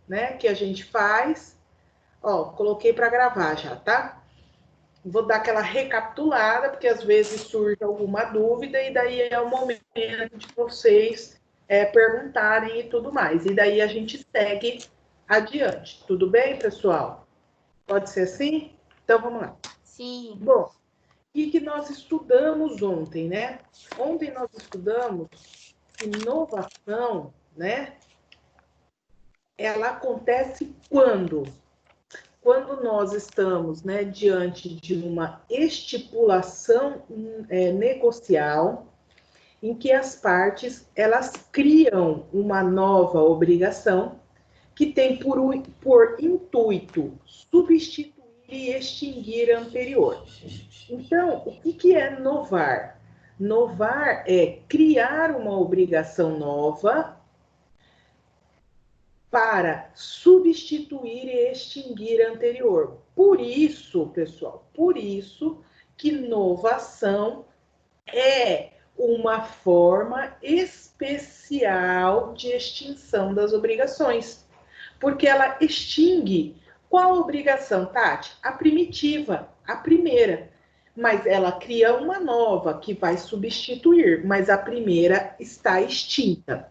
né, que a gente faz. Ó, coloquei para gravar já, tá? Vou dar aquela recapitulada, porque às vezes surge alguma dúvida, e daí é o momento de vocês perguntarem e tudo mais. E daí a gente segue adiante. Tudo bem, pessoal? Pode ser assim? Então vamos lá. Sim. Bom, o que nós estudamos ontem, né? Ontem nós estudamos inovação, né? Ela acontece quando? Quando nós estamos, né, diante de uma estipulação negocial, em que as partes elas criam uma nova obrigação que tem por intuito substituir e extinguir a anterior. Então, o que é novar? Novar é criar uma obrigação nova para substituir e extinguir a anterior. Por isso, pessoal, por isso que novação é uma forma especial de extinção das obrigações, porque ela extingue qual obrigação, Tati? A primitiva, a primeira. Mas ela cria uma nova que vai substituir, mas a primeira está extinta.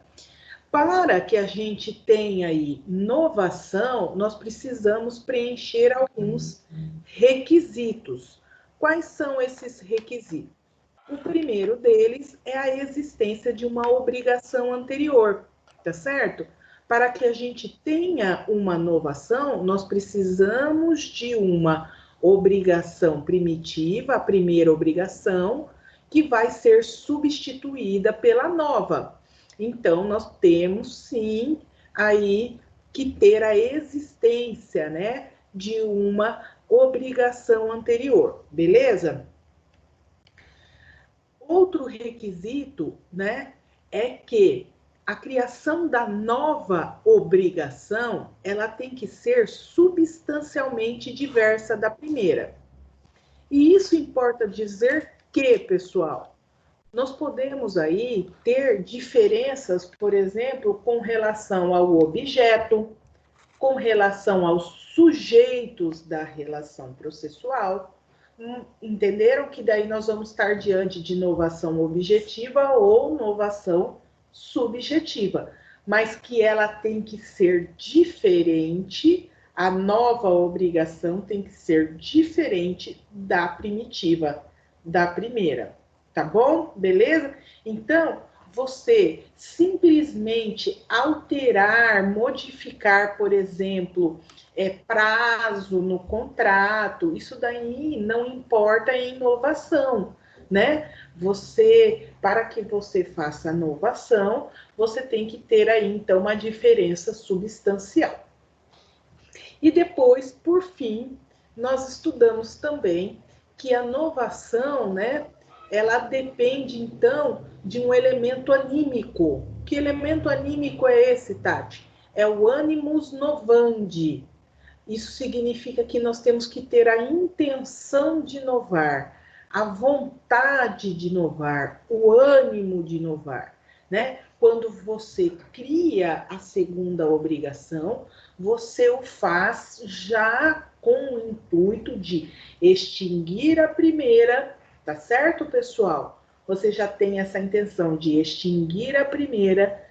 Para que a gente tenha aí inovação, nós precisamos preencher alguns requisitos. Quais são esses requisitos? O primeiro deles é a existência de uma obrigação anterior, tá certo? Para que a gente tenha uma inovação, nós precisamos de uma obrigação primitiva, a primeira obrigação, que vai ser substituída pela nova. Então, nós temos sim aí que ter a existência, né, de uma obrigação anterior, beleza? Outro requisito, né, é que a criação da nova obrigação, ela tem que ser substancialmente diversa da primeira. E isso importa dizer que, pessoal, nós podemos aí ter diferenças, por exemplo, com relação ao objeto, com relação aos sujeitos da relação processual. Entenderam que daí nós vamos estar diante de inovação objetiva ou inovação subjetiva, mas que ela tem que ser diferente, a nova obrigação tem que ser diferente da primitiva, da primeira. Tá bom? Beleza? Então, você simplesmente alterar, modificar, por exemplo, prazo no contrato, isso daí não importa em inovação, né? Para que você faça inovação, você tem que ter aí, então, uma diferença substancial. E depois, por fim, nós estudamos também que a inovação, né, ela depende, então, de um elemento anímico. Que elemento anímico é esse, Tati? É o animus novandi. Isso significa que nós temos que ter a intenção de inovar, a vontade de inovar, o ânimo de inovar, né? Quando você cria a segunda obrigação, você o faz já com o intuito de extinguir a primeira, tá certo, pessoal? Você já tem essa intenção de extinguir a primeira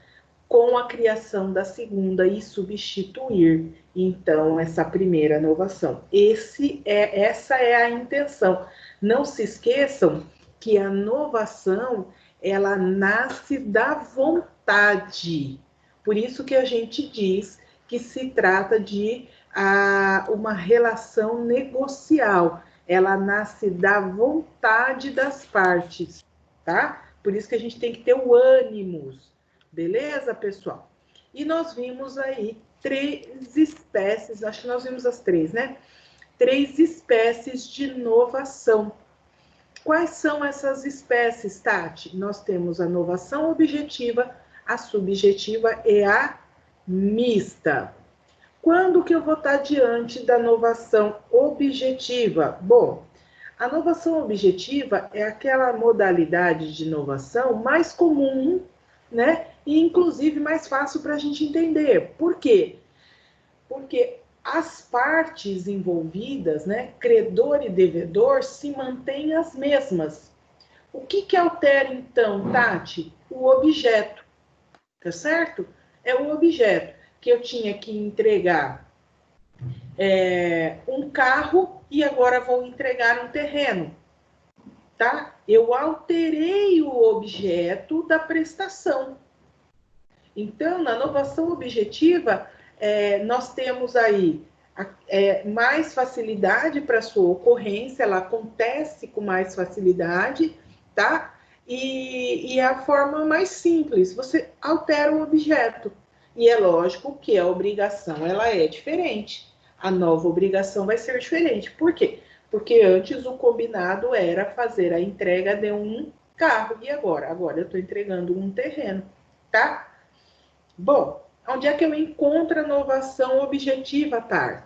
com a criação da segunda e substituir, então, essa primeira inovação. Essa é a intenção. Não se esqueçam que a inovação, ela nasce da vontade. Por isso que a gente diz que se trata de uma relação negocial. Ela nasce da vontade das partes, tá? Por isso que a gente tem que ter o ânimos. Beleza, pessoal? E nós vimos aí 3 espécies, acho que nós vimos as 3, né? 3 espécies de inovação. Quais são essas espécies, Tati? Nós temos a inovação objetiva, a subjetiva e a mista. Quando que eu vou estar diante da inovação objetiva? Bom, a inovação objetiva é aquela modalidade de inovação mais comum, né, e, inclusive, mais fácil para a gente entender. Por quê? Porque as partes envolvidas, né, credor e devedor, se mantêm as mesmas. O que altera, então, Tati? O objeto, tá certo? É o objeto que eu tinha que entregar um carro e agora vou entregar um terreno, tá? Eu alterei o objeto da prestação. Então, na novação objetiva, nós temos aí mais facilidade para sua ocorrência, ela acontece com mais facilidade, tá? E é a forma mais simples, você altera o objeto. E é lógico que a obrigação, ela é diferente. A nova obrigação vai ser diferente. Por quê? Porque antes o combinado era fazer a entrega de um carro. E agora? Agora eu estou entregando um terreno, tá? Bom, onde é que eu encontro a novação objetiva,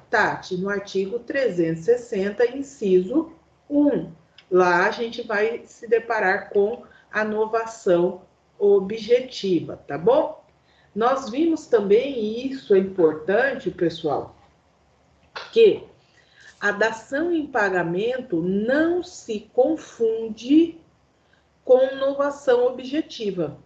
Tati? No artigo 360, inciso 1. Lá a gente vai se deparar com a novação objetiva, tá bom? Nós vimos também, e isso é importante, pessoal, que a dação em pagamento não se confunde com novação objetiva.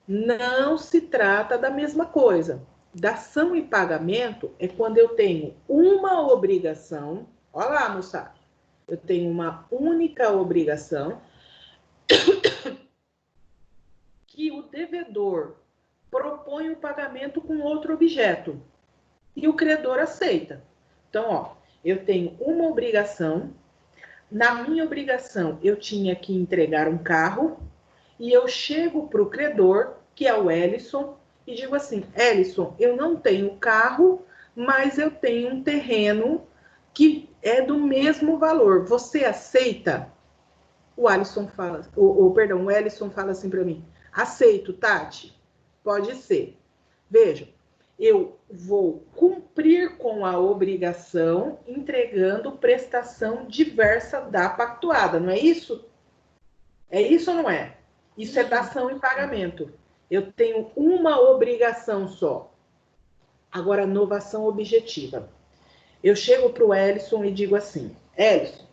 Não se trata da mesma coisa. Dação em pagamento é quando eu tenho uma obrigação. Olha lá, moçada. Eu tenho uma única obrigação que o devedor propõe o pagamento com outro objeto e o credor aceita. Então, ó, eu tenho uma obrigação. Na minha obrigação, eu tinha que entregar um carro e eu chego para o credor, que é o Ellison, e digo assim, Ellison, eu não tenho carro, mas eu tenho um terreno que é do mesmo valor. Você aceita? O Ellison fala, o Ellison fala assim para mim, aceito, Tati? Pode ser. Veja, eu vou cumprir com a obrigação entregando prestação diversa da pactuada, não é isso? É isso ou não é? Isso é dação em pagamento. Eu tenho uma obrigação só. Agora, novação objetiva. Eu chego para o Ellison e digo assim, Ellison,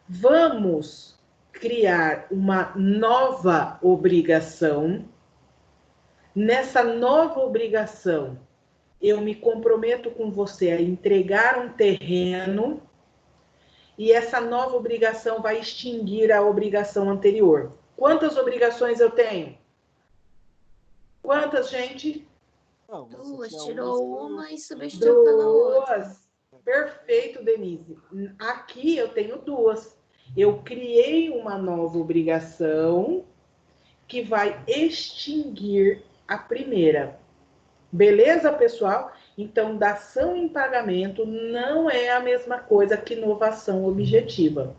vamos criar uma nova obrigação. Nessa nova obrigação, eu me comprometo com você a entregar um terreno e essa nova obrigação vai extinguir a obrigação anterior. Quantas obrigações eu tenho? Quantas, gente? Não, Duas, tinha tirou uma e substituiu pela outra. Duas. Perfeito, Denise. Aqui eu tenho duas. Eu criei uma nova obrigação que vai extinguir a primeira. Beleza, pessoal? Então, dação em pagamento não é a mesma coisa que novação objetiva.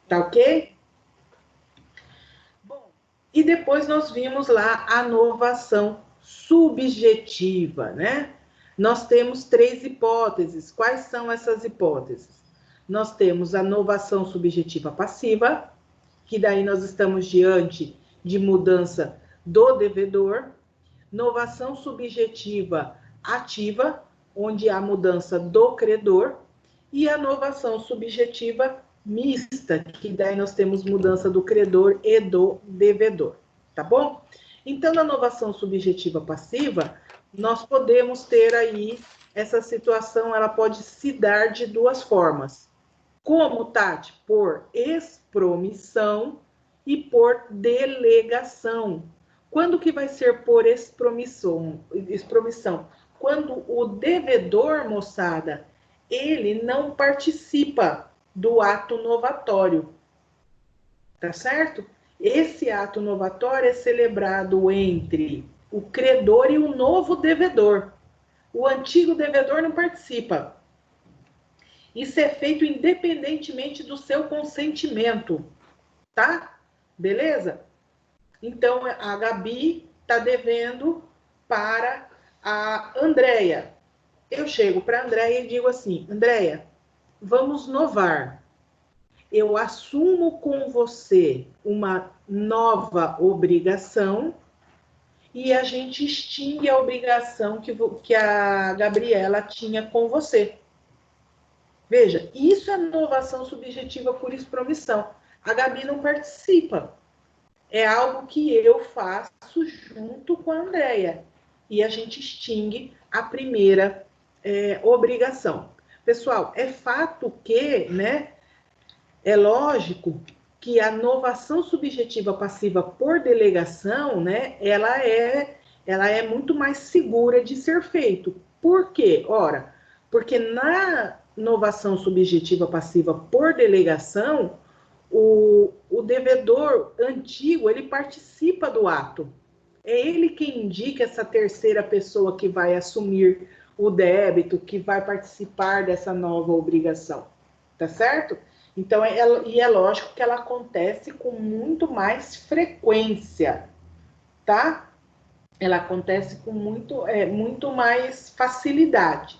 Tá ok? Bom, e depois nós vimos lá a novação subjetiva, né? Nós temos 3 hipóteses. Quais são essas hipóteses? Nós temos a novação subjetiva passiva, que daí nós estamos diante de mudança do devedor. Novação subjetiva ativa, onde há mudança do credor. E a novação subjetiva mista, que daí nós temos mudança do credor e do devedor, tá bom? Então, na novação subjetiva passiva, nós podemos ter aí essa situação, ela pode se dar de duas formas. Como, Tati? Por expromissão e por delegação. Quando que vai ser por expromissão? Quando o devedor, moçada, ele não participa do ato novatório, tá certo? Esse ato novatório é celebrado entre o credor e o novo devedor. O antigo devedor não participa. Isso é feito independentemente do seu consentimento, tá? Beleza? Então, a Gabi está devendo para a Andréia. Eu chego para a Andréia e digo assim, Andréia, vamos novar. Eu assumo com você uma nova obrigação e a gente extingue a obrigação que a Gabriela tinha com você. Veja, isso é novação subjetiva por expromissão. A Gabi não participa. É algo que eu faço junto com a Andrea. E a gente extingue a primeira obrigação. Pessoal, é fato que, né, é lógico que a novação subjetiva passiva por delegação, né, ela é muito mais segura de ser feito. Por quê? Ora, porque na novação subjetiva passiva por delegação, o devedor antigo, ele participa do ato. É ele quem indica essa terceira pessoa que vai assumir o débito, que vai participar dessa nova obrigação. Tá certo? Então, e é lógico que ela acontece com muito mais frequência, tá? Ela acontece com muito mais facilidade.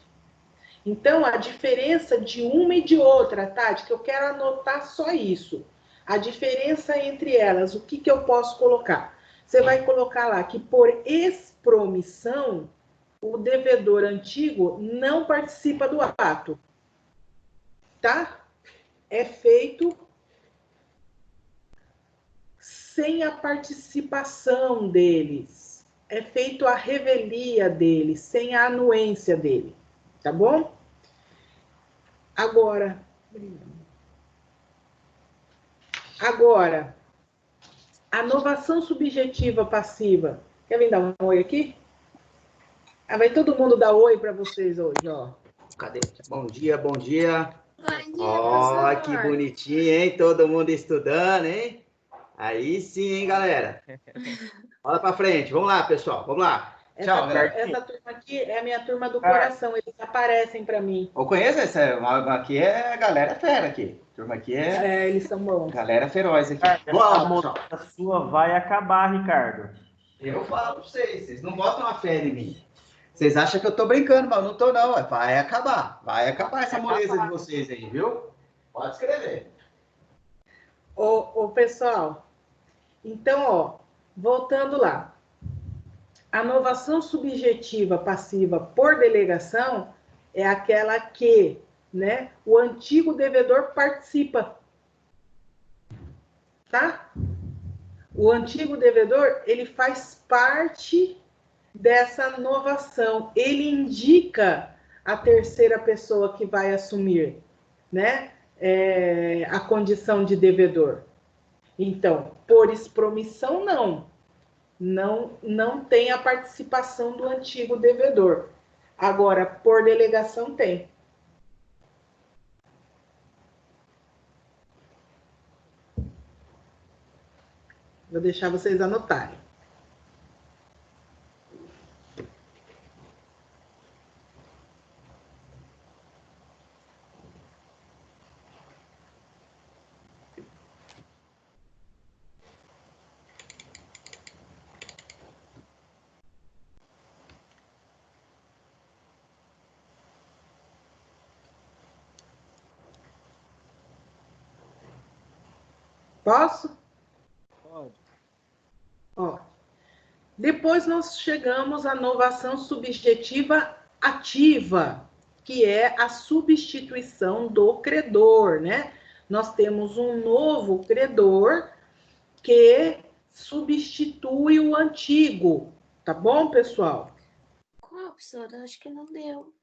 Então, a diferença de uma e de outra, Tati, que eu quero anotar só isso. A diferença entre elas, o que eu posso colocar? Você vai colocar lá que por expromissão, o devedor antigo não participa do ato, tá? É feito sem a participação deles. É feito a revelia deles, sem a anuência dele, tá bom? Agora, a novação subjetiva passiva. Quer vir dar um oi aqui? Ah, vai todo mundo dar oi para vocês hoje, ó. Cadê? Bom dia, bom dia. Bom dia, Ó, professor. que bonitinho, hein? Todo mundo estudando, hein? Aí sim, hein, galera? Olha para frente. Vamos lá, pessoal. Vamos lá. Tchau, galera. Essa turma aqui é a minha turma do coração. Eles aparecem para mim. Eu conheço essa. Aqui é a galera fera aqui. A turma aqui é eles são bons. galera feroz aqui. A sua vai acabar, Ricardo. Eu falo para vocês. Vocês não botam uma fé em mim. Vocês acham que eu tô brincando, mas eu não tô, não. Vai acabar. Vai acabar essa moleza de vocês aí, viu? Pode escrever. Ô, pessoal, então, ó, voltando lá. A novação subjetiva passiva por delegação é aquela que, né, o antigo devedor participa. Tá? O antigo devedor, ele faz parte dessa novação. Ele indica a terceira pessoa que vai assumir, né, a condição de devedor. Então, por expromissão, não tem a participação do antigo devedor. Agora, por delegação, tem. Vou deixar vocês anotarem. Posso? Pode. Ó, depois nós chegamos à novação subjetiva ativa, que é a substituição do credor, né? Nós temos um novo credor que substitui o antigo, tá bom, pessoal? Qual, professor? Acho que não deu.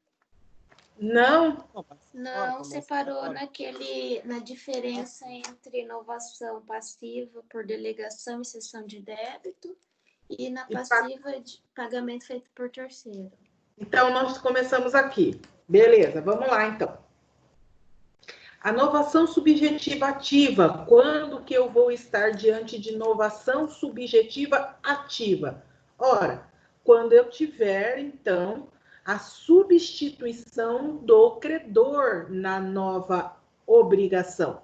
Não? Não, você parou na diferença entre inovação passiva por delegação e cessão de débito e na passiva de pagamento feito por terceiro. Então, nós começamos aqui. Beleza, vamos lá, então. A novação subjetiva ativa. Quando que eu vou estar diante de novação subjetiva ativa? Ora, quando eu tiver, então, a substituição do credor na nova obrigação.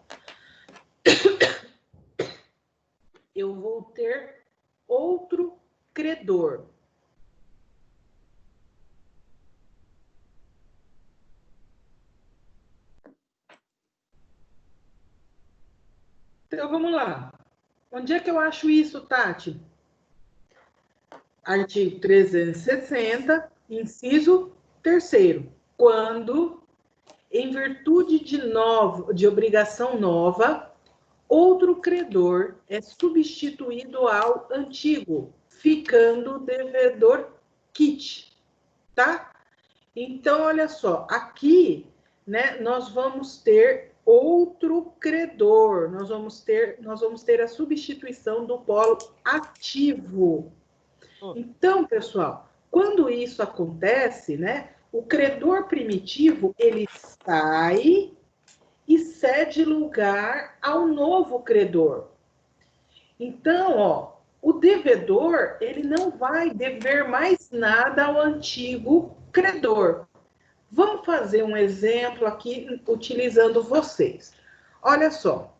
Eu vou ter outro credor. Então, vamos lá. Onde é que eu acho isso, Tati? Artigo 360, inciso 3º. Quando, em virtude de obrigação nova, outro credor é substituído ao antigo, ficando o devedor quite, tá? Então, olha só, aqui, né, nós vamos ter outro credor, nós vamos ter a substituição do polo ativo. Então, pessoal, quando isso acontece, né, o credor primitivo, ele sai e cede lugar ao novo credor. Então, ó, o devedor, ele não vai dever mais nada ao antigo credor. Vamos fazer um exemplo aqui, utilizando vocês. Olha só,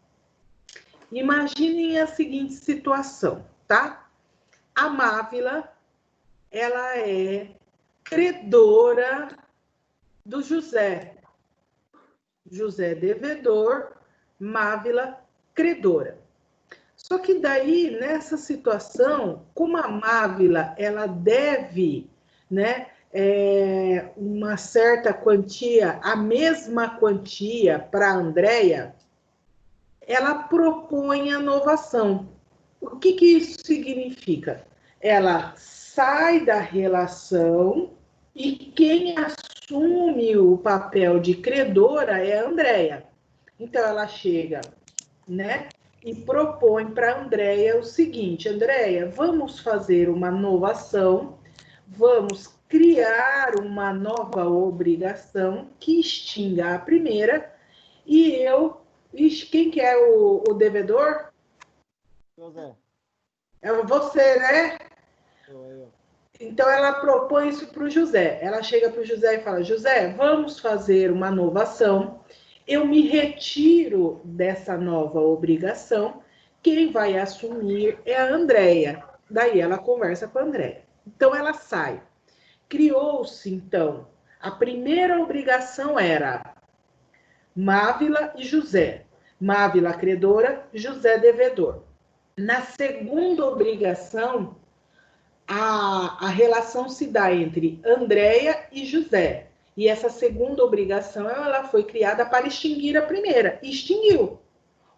imaginem a seguinte situação, tá? A Mávila, ela é credora do José. José devedor, Mávila credora. Só que daí, nessa situação, como a Mávila, ela deve, né, uma certa quantia, a mesma quantia para a Andréia, ela propõe a novação. O que isso significa? Ela sai da relação e quem assume o papel de credora é a Andréia. Então, ela chega, né, e propõe para a Andréia o seguinte: Andréia, vamos fazer uma novação, vamos criar uma nova obrigação que extinga a primeira, e quem que é o devedor? José. É você, né? Eu. Então, ela propõe isso para o José. Ela chega para o José e fala: José, vamos fazer uma novação. Eu me retiro dessa nova obrigação. Quem vai assumir é a Andréia. Daí ela conversa com a Andréia. Então, ela sai. Criou-se, então, a primeira obrigação era Mávila e José. Mávila credora, José devedor. Na segunda obrigação, a relação se dá entre Andréia e José. E essa segunda obrigação, ela foi criada para extinguir a primeira. E extinguiu.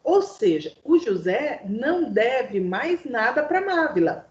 Ou seja, o José não deve mais nada para Mávila.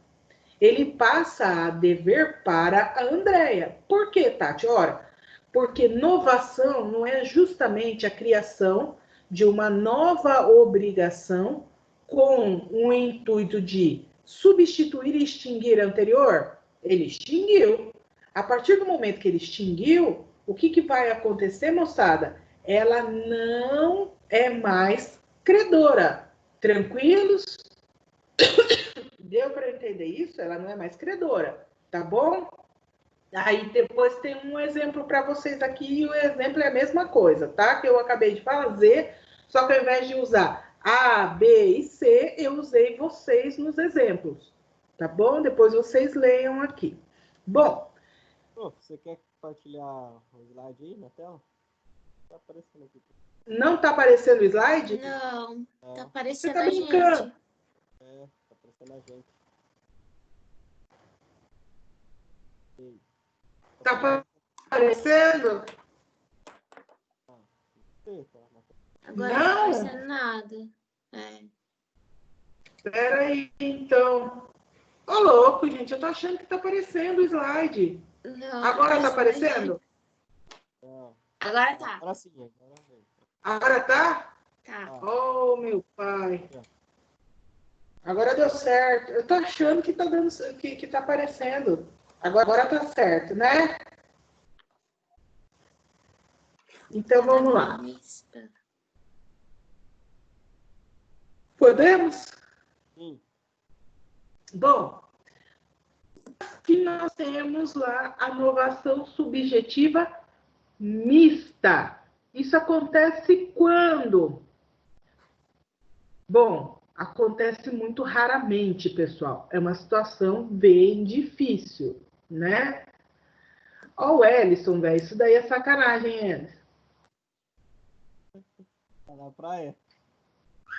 Ele passa a dever para a Andréia. Por quê, Tati? Ora, porque novação não é justamente a criação de uma nova obrigação com o intuito de substituir e extinguir a anterior? Ele extinguiu. A partir do momento que ele extinguiu, o que vai acontecer, moçada? Ela não é mais credora. Tranquilos? Deu para entender isso? Ela não é mais credora, tá bom? Aí depois tem um exemplo para vocês aqui, e o exemplo é a mesma coisa, tá? Que eu acabei de fazer, só que ao invés de usar A, B e C, eu usei vocês nos exemplos, tá bom? Depois vocês leiam aqui. Bom. Você quer compartilhar o slide aí na tela? Tá aparecendo aqui. Não tá aparecendo o slide? Não, tá aparecendo Você tá a gente. brincando? Tá aparecendo a gente. Tá aparecendo? Agora não tá aparecendo nada. Espera aí, então. Ô, louco, gente, eu tô achando que tá aparecendo o slide. Não, Agora tá aparecendo? Agora tá. Agora sim, Agora tá? Tá. Oh, meu pai. Agora deu certo. Eu tô achando que tá dando, que tá aparecendo. Agora tá certo, né? Então vamos lá. Podemos? Sim. Bom, aqui nós temos lá a novação subjetiva mista. Isso acontece quando? Bom, acontece muito raramente, pessoal. É uma situação bem difícil, né? Ó o Ellison, velho. Isso daí é sacanagem, Ellison. Tá na praia?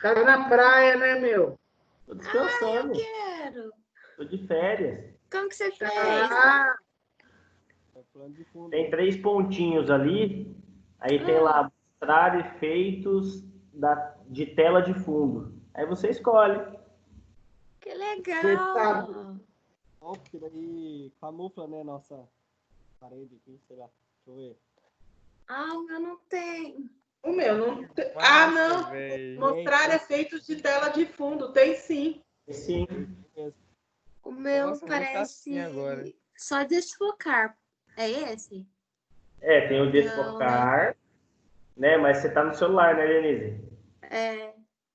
Tá na praia, né, meu? Tô descansando. Eu quero. Tô de férias. Como que você fez? Ah, É plano de fundo. Tem 3 pontinhos ali. Aí tem lá mostrar efeitos de tela de fundo. Aí você escolhe. Que Você legal. sabe. Bom, porque daí camufla, né, nossa parede aqui, sei lá. Deixa eu ver. Ah, o meu não tem. O meu não tem. Massa, Não. véi. Mostrar efeitos de tela de fundo. Tem sim. Sim. O meu Nossa, eu vou ficar parece assim agora. só desfocar. É esse? Tem o desfocar, né? Mas você tá no celular, né, Denise? É.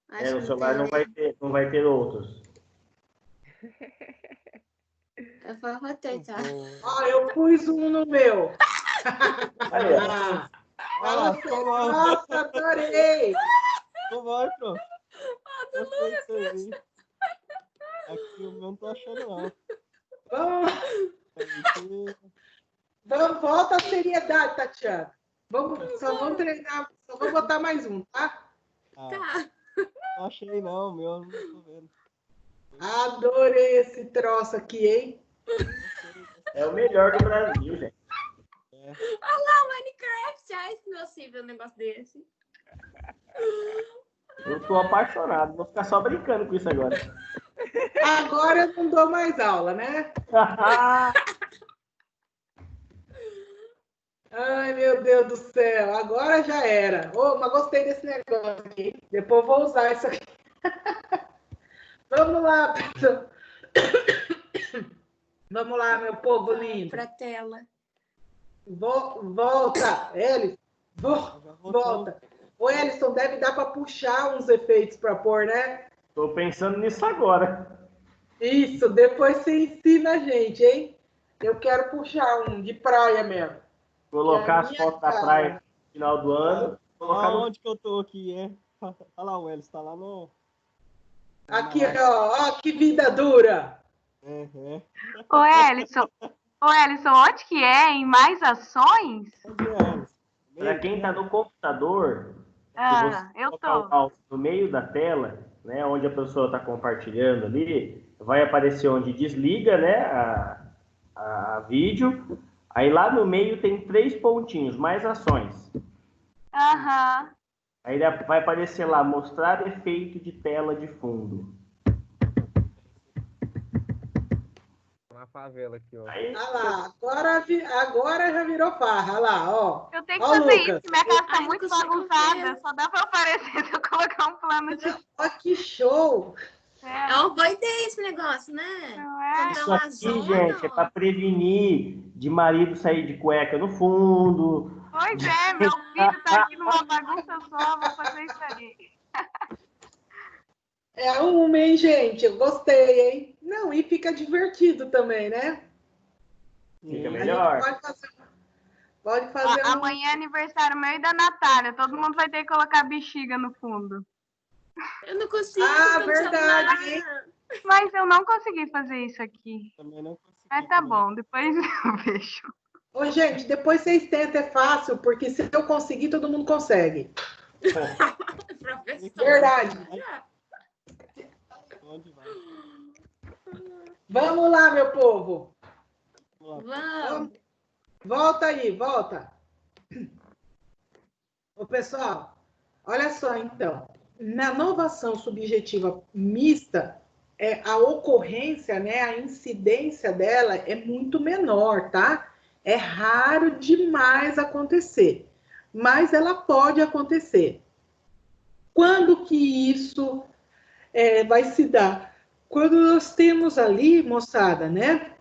Acho No que celular não tem. não vai ter outros. Eu vou rotar. Ó, eu pus um no meu. Aí, ó. Ah, Olha lá, nossa, adorei. vai, pronto. Gostei disso aí. Aqui o meu não tô achando, não. Volta a seriedade, Tatiana. Só vamos treinar, só vou botar mais um, tá? Tá. Não achei, não, meu não tô vendo. Adorei esse troço aqui, hein? É o melhor do Brasil, gente. Olha lá, Minecraft. Ai, se não é possível um negócio desse. Eu tô apaixonado. Vou ficar só brincando com isso agora. Agora eu não dou mais aula, né? Ai, meu Deus do céu. Agora já era. Mas gostei desse negócio aqui. Depois vou usar isso aqui. Vamos lá, pessoal. Vamos lá, meu povo lindo. Pra tela. Volta, Ellison. Volta. Ô, Ellison, deve dar para puxar uns efeitos para pôr, né? Tô pensando nisso agora. Isso, depois você ensina a gente, hein? Eu quero puxar um de praia mesmo. Colocar as fotos da praia no final do ano. Aonde que eu tô aqui, é? Olha lá, o Elis tá lá no... Aqui, ó, que vida dura. Ô, Ellison, onde que é? Em mais ações? Para quem tá no computador, Eu colocar o tô. mouse no meio da tela, né, onde a pessoa está compartilhando ali, vai aparecer onde desliga, né, a vídeo. Aí lá no meio tem 3 pontinhos, mais ações. Aham. Aí vai aparecer lá, mostrar efeito de tela de fundo. Uma favela aqui, ó. Aí, Olha lá, agora já virou farra. Olha lá, ó. Eu tenho que Ó, fazer Lucas. isso, que minha casa tá Ai, muito não consigo bagunçada. ver. Só dá pra aparecer se eu colocar um plano de... Olha que show. É uma boa ideia esse negócio, né? Não é? isso aqui, gente, é para prevenir de marido sair de cueca no fundo. Pois é, meu filho tá aqui numa bagunça só, vou fazer isso aí. É uma, hein, gente? Eu gostei, hein? Não, e fica divertido também, né? Fica A melhor. gente pode fazer um... Amanhã é aniversário meu e da Natália. Todo mundo vai ter que colocar bexiga no fundo. Eu não consigo. Ah, tô no verdade, celular. Mas eu não consegui fazer isso aqui. Também não consegui. Mas tá bom, depois eu vejo. Ô, gente, depois vocês tentam, é fácil, porque se eu conseguir, todo mundo consegue. Professor. Verdade. Onde vai? Vamos lá, meu povo. Vamos. Volta aí, volta. Ô, pessoal, olha só, então. Na novação subjetiva mista, a ocorrência, né, a incidência dela é muito menor, tá? É raro demais acontecer, mas ela pode acontecer. Quando que isso vai se dar? Quando nós temos ali, moçada, né,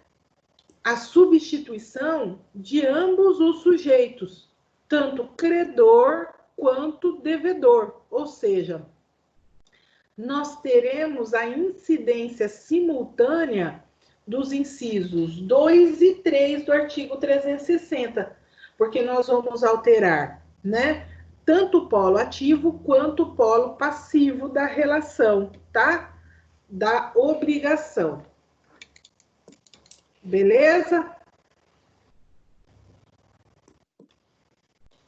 a substituição de ambos os sujeitos, tanto credor quanto devedor, ou seja, nós teremos a incidência simultânea dos incisos 2 e 3 do artigo 360, porque nós vamos alterar, né, tanto o polo ativo quanto o polo passivo da relação, tá? Da obrigação. Beleza?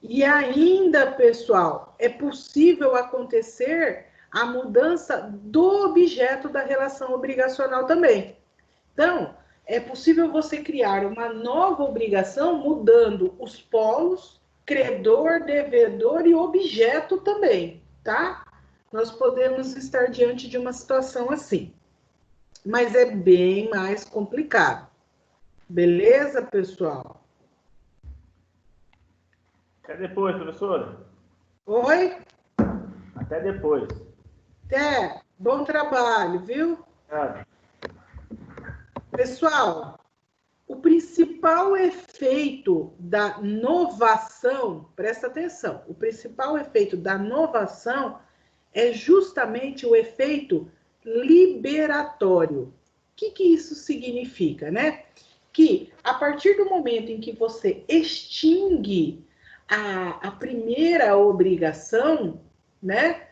E ainda, pessoal, é possível acontecer a mudança do objeto da relação obrigacional também. Então, é possível você criar uma nova obrigação mudando os polos, credor, devedor e objeto também, tá? Nós podemos estar diante de uma situação assim, mas é bem mais complicado. Beleza, pessoal? Até depois, professora. Oi? Até depois. Até. Bom trabalho, viu? Obrigado. Pessoal, o principal efeito da novação, presta atenção, o principal efeito da novação é justamente o efeito liberatório. O que isso significa, né? Que a partir do momento em que você extingue a primeira obrigação, né?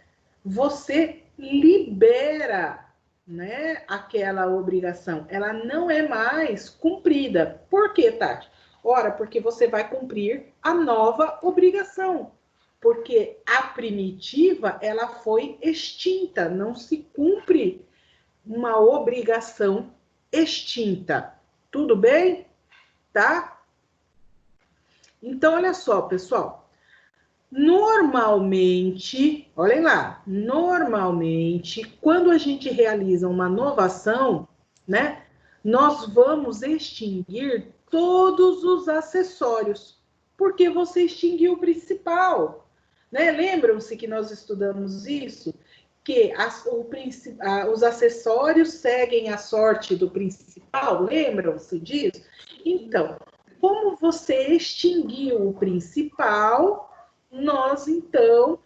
Você libera, né, aquela obrigação. Ela não é mais cumprida. Por quê, Tati? Ora, porque você vai cumprir a nova obrigação. Porque a primitiva, ela foi extinta. Não se cumpre uma obrigação extinta. Tudo bem? Tá? Então, olha só, pessoal. Normalmente, olhem lá, normalmente, quando a gente realiza uma novação, né, nós vamos extinguir todos os acessórios, porque você extinguiu o principal, né? Lembram-se que nós estudamos isso? Que os acessórios seguem a sorte do principal, lembram-se disso? Então, como você extinguiu o principal, nós, então,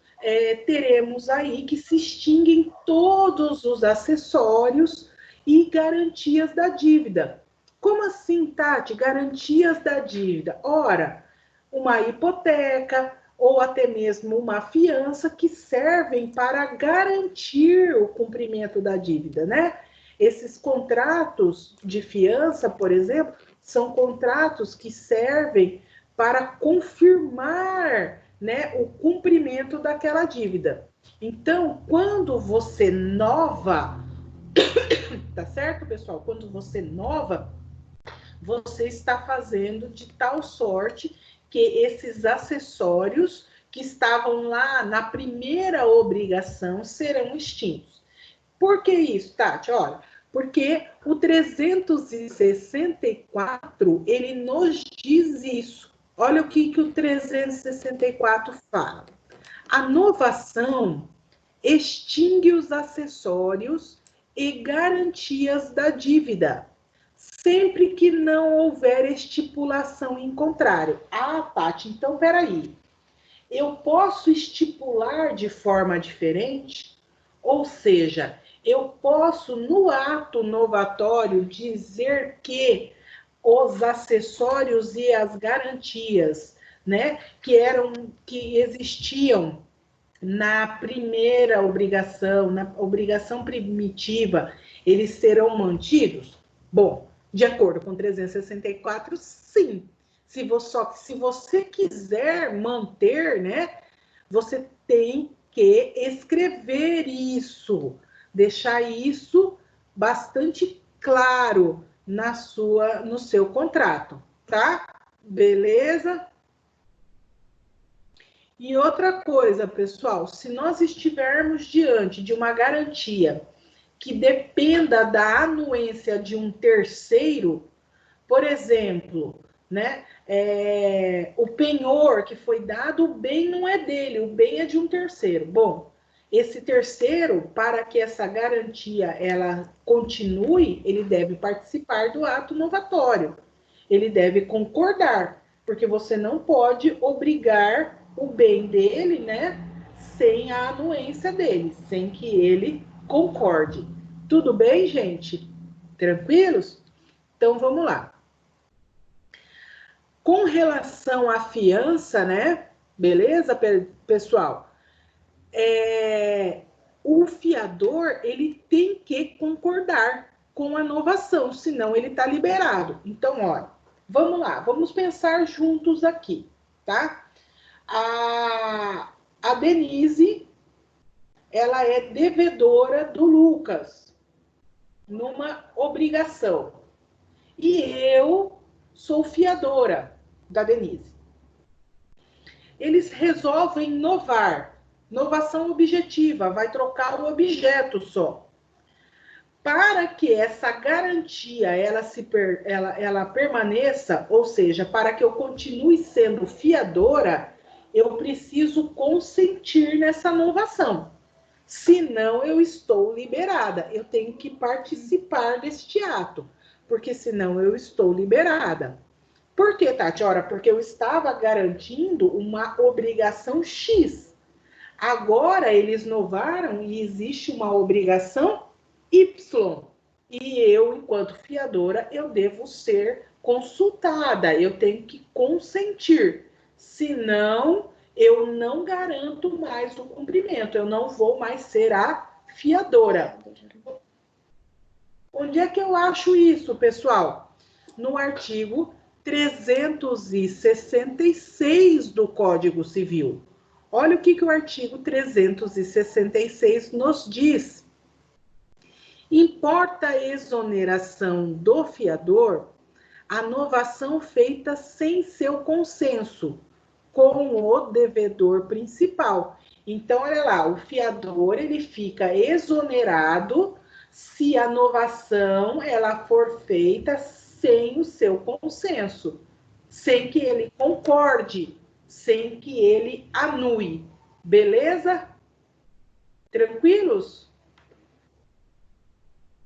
teremos aí que se extinguem todos os acessórios e garantias da dívida. Como assim, Tati? Garantias da dívida? Ora, uma hipoteca ou até mesmo uma fiança que servem para garantir o cumprimento da dívida, né? Esses contratos de fiança, por exemplo, são contratos que servem para confirmar, né, o cumprimento daquela dívida. Então, quando você nova, tá certo, pessoal? Quando você nova, você está fazendo de tal sorte que esses acessórios que estavam lá na primeira obrigação serão extintos. Por que isso, Tati? Olha, porque o 364, ele nos diz isso. Olha o que o 364 fala. A novação extingue os acessórios e garantias da dívida, sempre que não houver estipulação em contrário. Ah, Tati, então peraí. Eu posso estipular de forma diferente? Ou seja, eu posso, no ato novatório, dizer que os acessórios e as garantias, né, que existiam na primeira obrigação, na obrigação primitiva, eles serão mantidos? Bom, de acordo com 364, sim. Se você quiser manter, né, você tem que escrever isso, deixar isso bastante claro no seu contrato, tá? Beleza? E outra coisa, pessoal, se nós estivermos diante de uma garantia que dependa da anuência de um terceiro, por exemplo, né, o penhor que foi dado, o bem não é dele, o bem é de um terceiro. Bom, esse terceiro, para que essa garantia ela continue, ele deve participar do ato novatório. Ele deve concordar, porque você não pode obrigar o bem dele, né, sem a anuência dele, sem que ele concorde. Tudo bem, gente? Tranquilos? Então, vamos lá. Com relação à fiança, né, beleza, pessoal? O fiador, ele tem que concordar com a novação, senão ele está liberado. Então, olha, vamos lá, vamos pensar juntos aqui, tá? A Denise, ela é devedora do Lucas numa obrigação. e eu sou fiadora da Denise. Eles resolvem inovar. Inovação objetiva, vai trocar o objeto só. Para que essa garantia ela permaneça, ou seja, para que eu continue sendo fiadora, eu preciso consentir nessa inovação. Senão eu estou liberada. Eu tenho que participar deste ato, porque senão eu estou liberada. Por que, Tati? Ora, porque eu estava garantindo uma obrigação X. Agora eles inovaram e existe uma obrigação Y. E eu, enquanto fiadora, eu devo ser consultada, eu tenho que consentir. Senão, eu não garanto mais o cumprimento, eu não vou mais ser a fiadora. Onde é que eu acho isso, pessoal? No artigo 366 do Código Civil. Olha o que o artigo 366 nos diz. Importa a exoneração do fiador a novação feita sem seu consenso com o devedor principal. Então, olha lá, o fiador ele fica exonerado se a novação ela for feita sem o seu consenso, sem que ele concorde, sem que ele anule. Beleza? Tranquilos?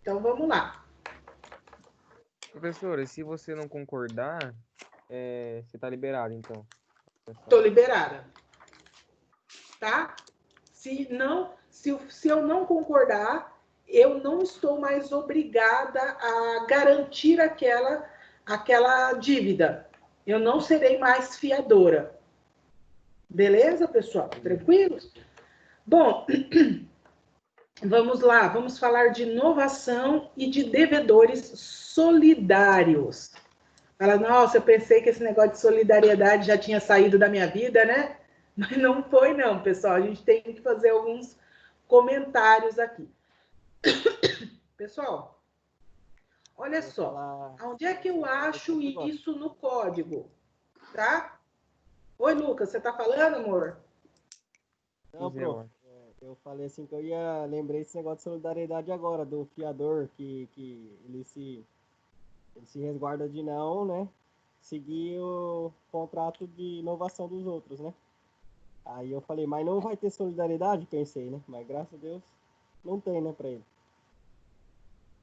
Então, vamos lá. Professora, e se você não concordar, você está liberado, então? Estou liberada. Tá? Se eu não concordar, eu não estou mais obrigada a garantir aquela dívida. Eu não serei mais fiadora. Beleza, pessoal? Tranquilos? Bom, vamos lá. Vamos falar de inovação e de devedores solidários. Fala, nossa, eu pensei que esse negócio de solidariedade já tinha saído da minha vida, né? Mas não foi não, pessoal. A gente tem que fazer alguns comentários aqui. Pessoal, olha só. Onde é que eu acho isso no código? Tá? Oi, Lucas, você tá falando, amor? Não, prof. Eu falei assim que lembrei desse negócio de solidariedade agora, do fiador, que ele se resguarda de não, né, seguir o contrato de inovação dos outros, né? Aí eu falei, mas não vai ter solidariedade? Pensei, né? Mas graças a Deus não tem, né, para ele.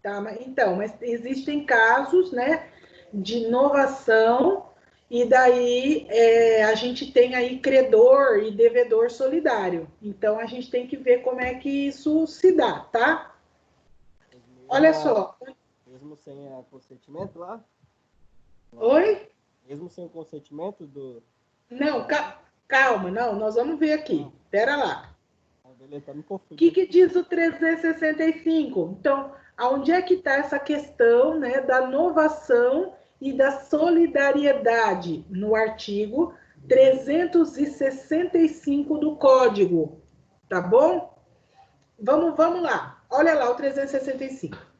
Tá, mas existem casos, né, de inovação e daí a gente tem aí credor e devedor solidário. Então, a gente tem que ver como é que isso se dá, tá? Olha só. Mesmo sem consentimento lá? Oi? Mesmo sem o consentimento do... Não, calma, não, nós vamos ver aqui. Pera lá. Beleza, tá me confundindo. O que diz o 365? Então, aonde é que está essa questão, né, da inovação e da solidariedade? No artigo 365 do Código, tá bom? Vamos lá. Olha lá o 365.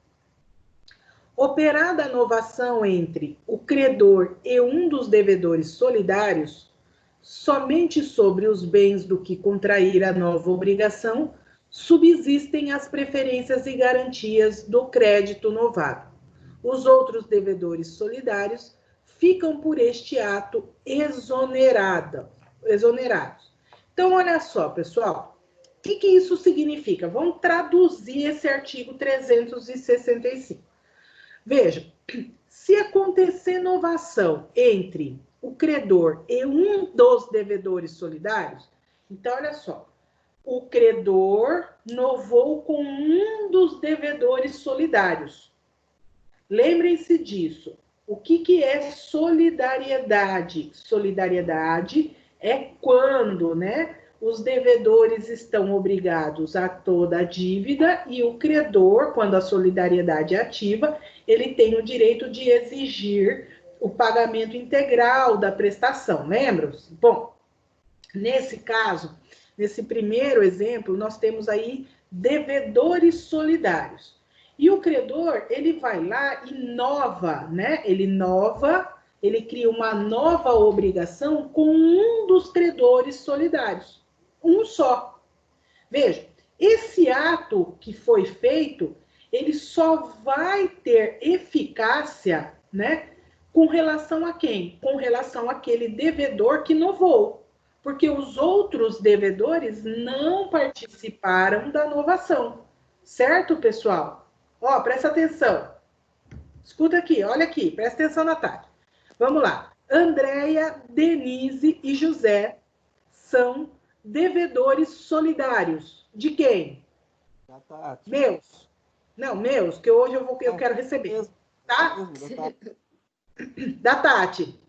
Operada a inovação entre o credor e um dos devedores solidários, somente sobre os bens do que contrair a nova obrigação, subsistem as preferências e garantias do crédito novado. Os outros devedores solidários ficam por este ato exonerados. Então, olha só, pessoal, o que isso significa? Vamos traduzir esse artigo 365. Veja, se acontecer inovação entre o credor e um dos devedores solidários, então, olha só, o credor novou com um dos devedores solidários. Lembrem-se disso. O que é solidariedade? Solidariedade é quando, né, os devedores estão obrigados a toda a dívida e o credor, quando a solidariedade é ativa, ele tem o direito de exigir o pagamento integral da prestação, lembram-se? Bom, nesse caso, nesse primeiro exemplo, nós temos aí devedores solidários. E o credor, ele vai lá e inova, né? Ele cria uma nova obrigação com um dos credores solidários. Um só. Veja, esse ato que foi feito, ele só vai ter eficácia, né? Com relação a quem? Com relação àquele devedor que novou. Porque os outros devedores não participaram da novação. Certo, pessoal? Ó, presta atenção. Escuta aqui, olha aqui, presta atenção na Tati. Vamos lá. Andréia, Denise e José são devedores solidários. De quem? Da Tati. Meus. Não, meus, que hoje eu quero receber. Tá? Da Tati.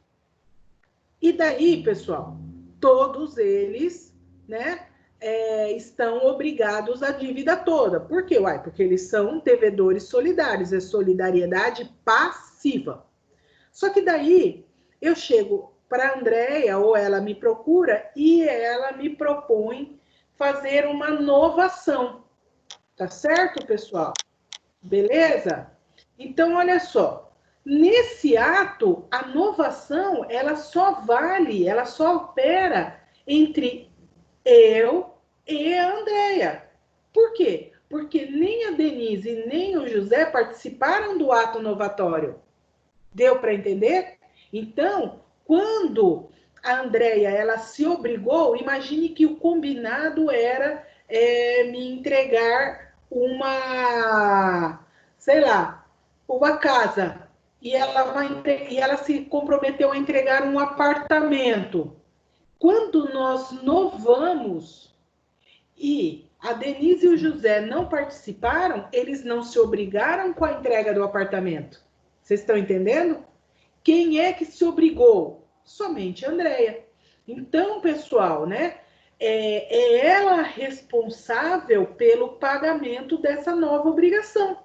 E daí, pessoal, todos eles, né, estão obrigados à dívida toda. Por quê? Uai, porque eles são devedores solidários, é solidariedade passiva. Só que daí eu chego para a Andréia, ou ela me procura, e ela me propõe fazer uma novação. Tá certo, pessoal? Beleza? Então, olha só. Nesse ato, a novação, ela só opera entre eu e a Andréia. Por quê? Porque nem a Denise nem o José participaram do ato novatório. Deu para entender? Então, quando a Andréia, ela se obrigou, imagine que o combinado era me entregar sei lá, uma casa. E ela se comprometeu a entregar um apartamento. Quando nós novamos e a Denise e o José não participaram, eles não se obrigaram com a entrega do apartamento. Vocês estão entendendo? Quem é que se obrigou? Somente a Andréia. Então, pessoal, né? É ela responsável pelo pagamento dessa nova obrigação,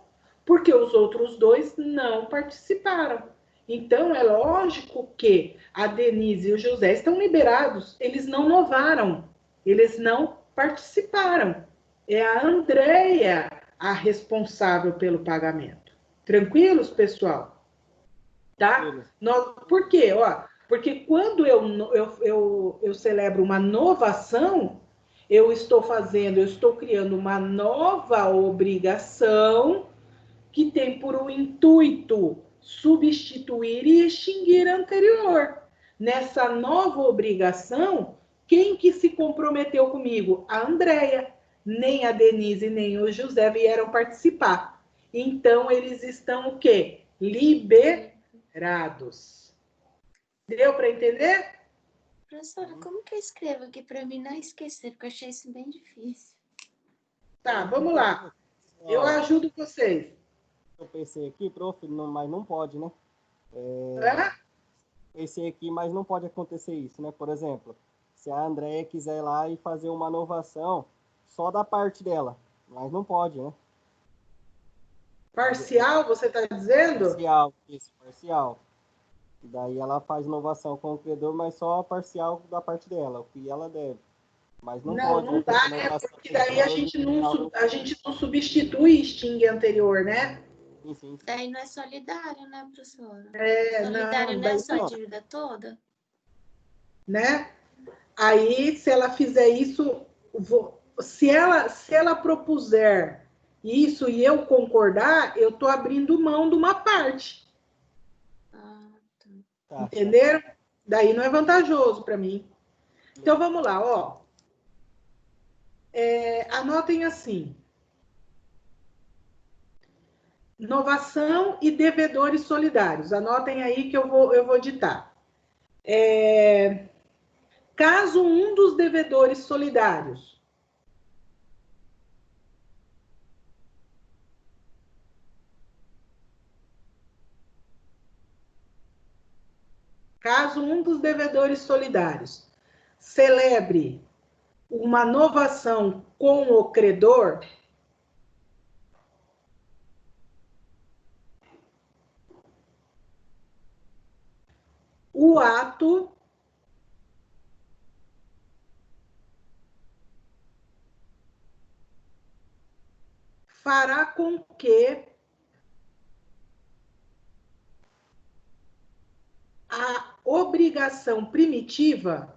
porque os outros dois não participaram. Então, é lógico que a Denise e o José estão liberados, eles não novaram, eles não participaram. É a Andréia a responsável pelo pagamento. Tranquilos, pessoal? Tá? Por quê? Ó, porque quando eu celebro uma novação, eu estou criando uma nova obrigação que tem por um intuito substituir e extinguir a anterior. Nessa nova obrigação, quem que se comprometeu comigo? A Andréia. Nem a Denise, nem o José vieram participar. Então, eles estão o quê? Liberados. Deu para entender? Professora, como que eu escrevo aqui para mim não esquecer? Porque eu achei isso bem difícil. Tá, vamos lá. Eu ajudo vocês. Eu pensei aqui, prof, mas não pode, né? Pensei aqui, mas não pode acontecer isso, né? Por exemplo, se a Andréia quiser ir lá e fazer uma novação só da parte dela, mas não pode, né? Parcial, você está dizendo? Parcial, isso, parcial. Daí ela faz inovação com o credor, mas só a parcial da parte dela, o que ela deve. Mas não pode. Não dá, né? Porque daí a gente não substitui e extingue anterior, né? Sim. Daí não é solidário, né, professora? Solidário não é só a dívida toda? Né? Aí, se ela fizer isso, se ela propuser isso e eu concordar, eu estou abrindo mão de uma parte. Tá. Entenderam? Daí não é vantajoso para mim. Então, vamos lá, ó. Anotem assim. Novação e devedores solidários. Anotem aí que eu vou ditar. Caso um dos devedores solidários celebre uma novação com o credor, o ato fará com que a obrigação primitiva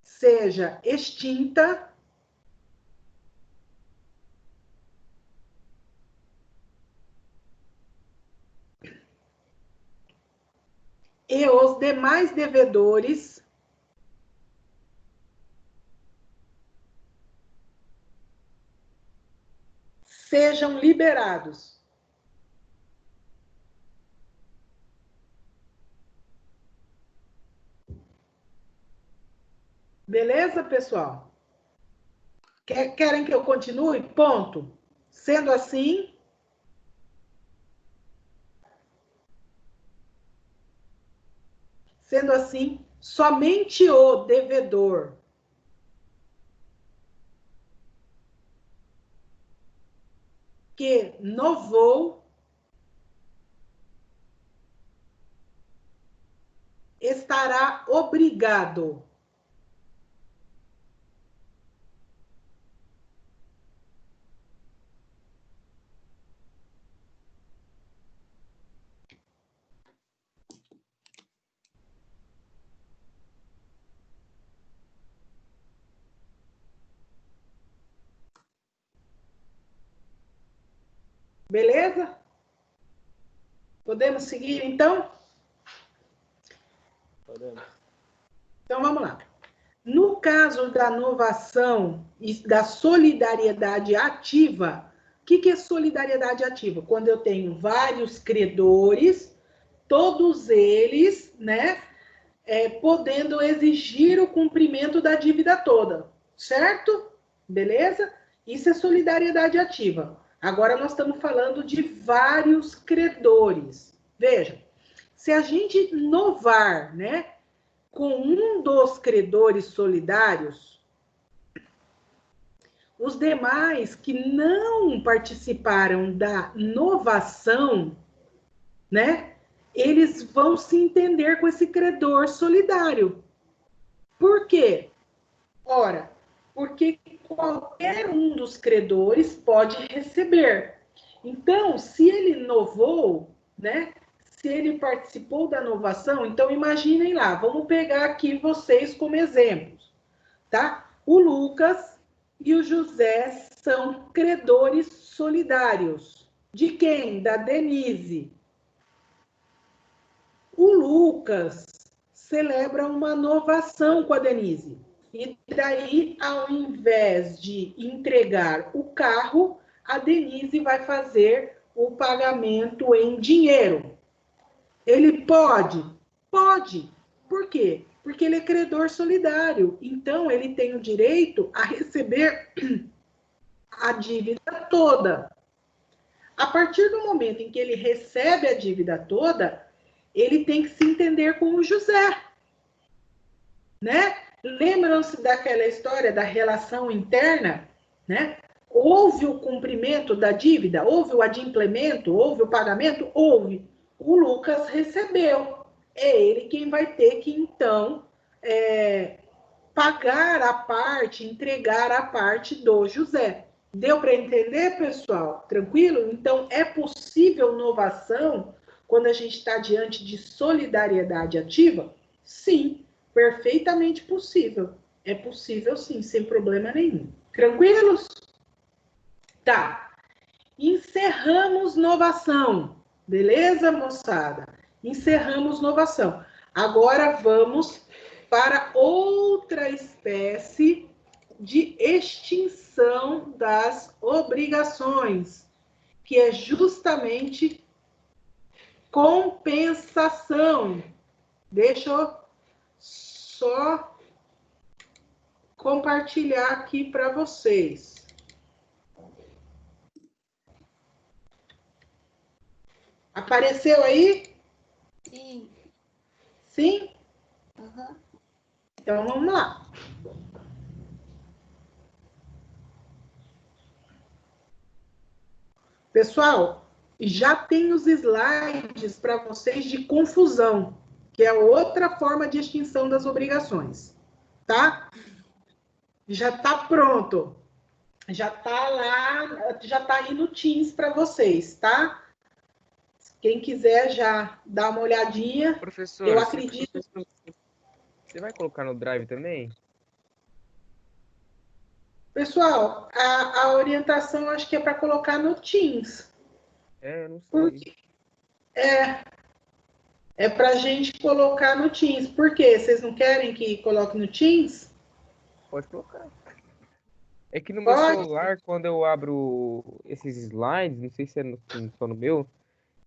seja extinta e os demais devedores sejam liberados. Beleza, pessoal? Querem que eu continue? Ponto. Sendo assim, somente o devedor que novou estará obrigado Beleza? Podemos seguir, então? Podemos. Então, vamos lá. No caso da novação e da solidariedade ativa, o que é solidariedade ativa? Quando eu tenho vários credores, todos eles, né, podendo exigir o cumprimento da dívida toda, certo? Beleza? Isso é solidariedade ativa. Agora nós estamos falando de vários credores. Veja, se a gente novar, né, com um dos credores solidários, os demais que não participaram da novação, né, eles vão se entender com esse credor solidário. Por quê? Ora, porque qualquer um dos credores pode receber. Então, se ele novou, né, se ele participou da novação, então imaginem lá, vamos pegar aqui vocês como exemplos, tá? O Lucas e o José são credores solidários. De quem? Da Denise. O Lucas celebra uma novação com a Denise. E daí, ao invés de entregar o carro, a Denise vai fazer o pagamento em dinheiro. Ele pode? Pode. Por quê? Porque ele é credor solidário. Então, ele tem o direito a receber a dívida toda. A partir do momento em que ele recebe a dívida toda, ele tem que se entender com o José, né? Lembram-se daquela história da relação interna, né? Houve o cumprimento da dívida? Houve o adimplemento? Houve o pagamento? Houve. O Lucas recebeu. É ele quem vai ter que, então, pagar a parte, entregar a parte do José. Deu para entender, pessoal? Tranquilo? Então, é possível novação quando a gente está diante de solidariedade ativa? Sim, perfeitamente possível. É possível, sim, sem problema nenhum. Tranquilos? Tá. Encerramos novação. Beleza, moçada? Encerramos novação. Agora vamos para outra espécie de extinção das obrigações, que é justamente compensação. Deixa eu só compartilhar aqui para vocês. Apareceu aí? Sim. Sim? Uhum. Então, vamos lá. Pessoal, já tem os slides para vocês de confusão, que é outra forma de extinção das obrigações, tá? Já está pronto. Já está lá, já está aí no Teams para vocês, tá? Quem quiser já dar uma olhadinha, Professor, eu acredito. Você vai colocar no Drive também? Pessoal, a orientação acho que é para colocar no Teams. Eu não sei. Porque é para a gente colocar no Teams. Por quê? Vocês não querem que coloque no Teams? Pode colocar. É que no meu Pode. celular, quando eu abro esses slides, não sei se é só no meu,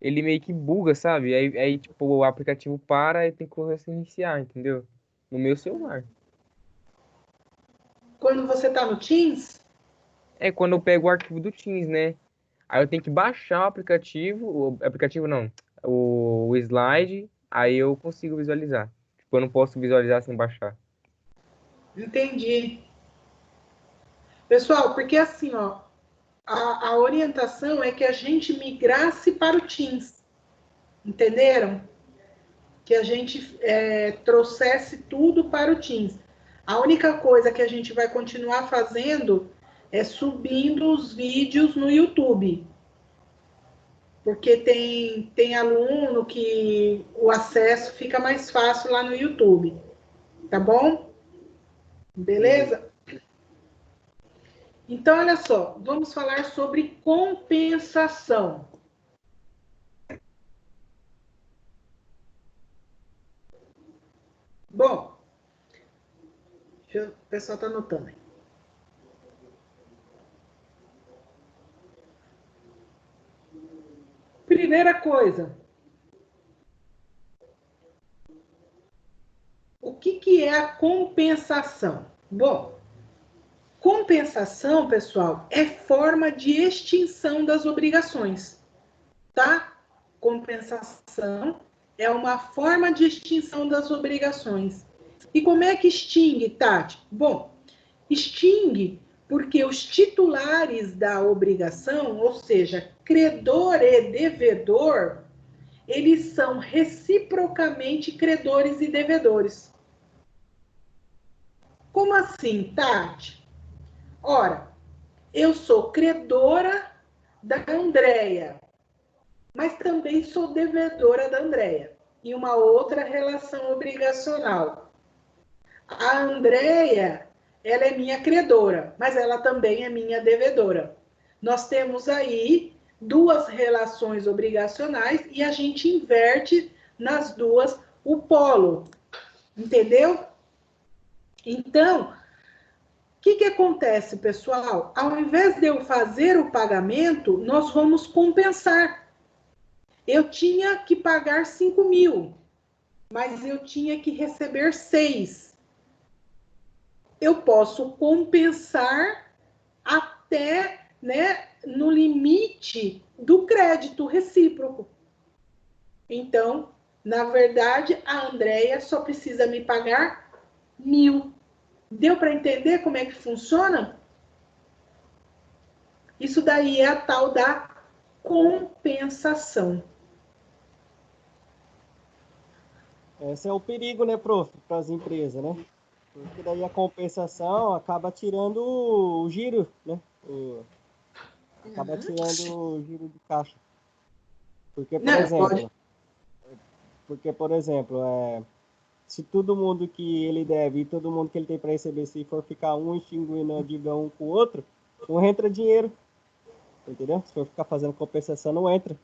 ele meio que buga, sabe? Aí, tipo, o aplicativo para e tem que começar a iniciar, entendeu? No meu celular. Quando você está no Teams, É quando eu pego o arquivo do Teams, né? Aí eu tenho que baixar o aplicativo não, o slide, aí eu consigo visualizar. Tipo, eu não posso visualizar sem baixar. entendi. Pessoal, porque assim, ó, a orientação é que a gente migrasse para o Teams. Entenderam? Que a gente trouxesse tudo para o Teams. A única coisa que a gente vai continuar fazendo é subindo os vídeos no YouTube. Porque tem aluno que o acesso fica mais fácil lá no YouTube. Tá bom? Beleza? Então, olha só, vamos falar sobre compensação. Bom, o pessoal está anotando aí. Primeira coisa, o que é a compensação? Bom, compensação, pessoal, é forma de extinção das obrigações, tá? Compensação é uma forma de extinção das obrigações. E como é que extingue, Tati? Bom, extingue porque os titulares da obrigação, ou seja, credor e devedor, eles são reciprocamente credores e devedores. Como assim, Tati? Ora, eu sou credora da Andréia, mas também sou devedora da Andréia, em uma outra relação obrigacional. A Andréia, ela é minha credora, mas ela também é minha devedora. Nós temos aí duas relações obrigacionais e a gente inverte nas duas o polo. Entendeu? Então, o que acontece, pessoal? Ao invés de eu fazer o pagamento, nós vamos compensar. Eu tinha que pagar 5.000, mas eu tinha que receber 6. Eu posso compensar até, né, no limite do crédito recíproco. Então, na verdade, a Andréia só precisa me pagar 1.000. Deu para entender como é que funciona? Isso daí é a tal da compensação. Esse é o perigo, né, prof, para as empresas, né? Porque daí a compensação acaba tirando o giro, né? Acaba tirando o giro de caixa. Porque, por exemplo, se todo mundo que ele deve e todo mundo que ele tem para receber, se for ficar um extinguindo a dívida um com o outro, não entra dinheiro. Entendeu? Se for ficar fazendo compensação, não entra.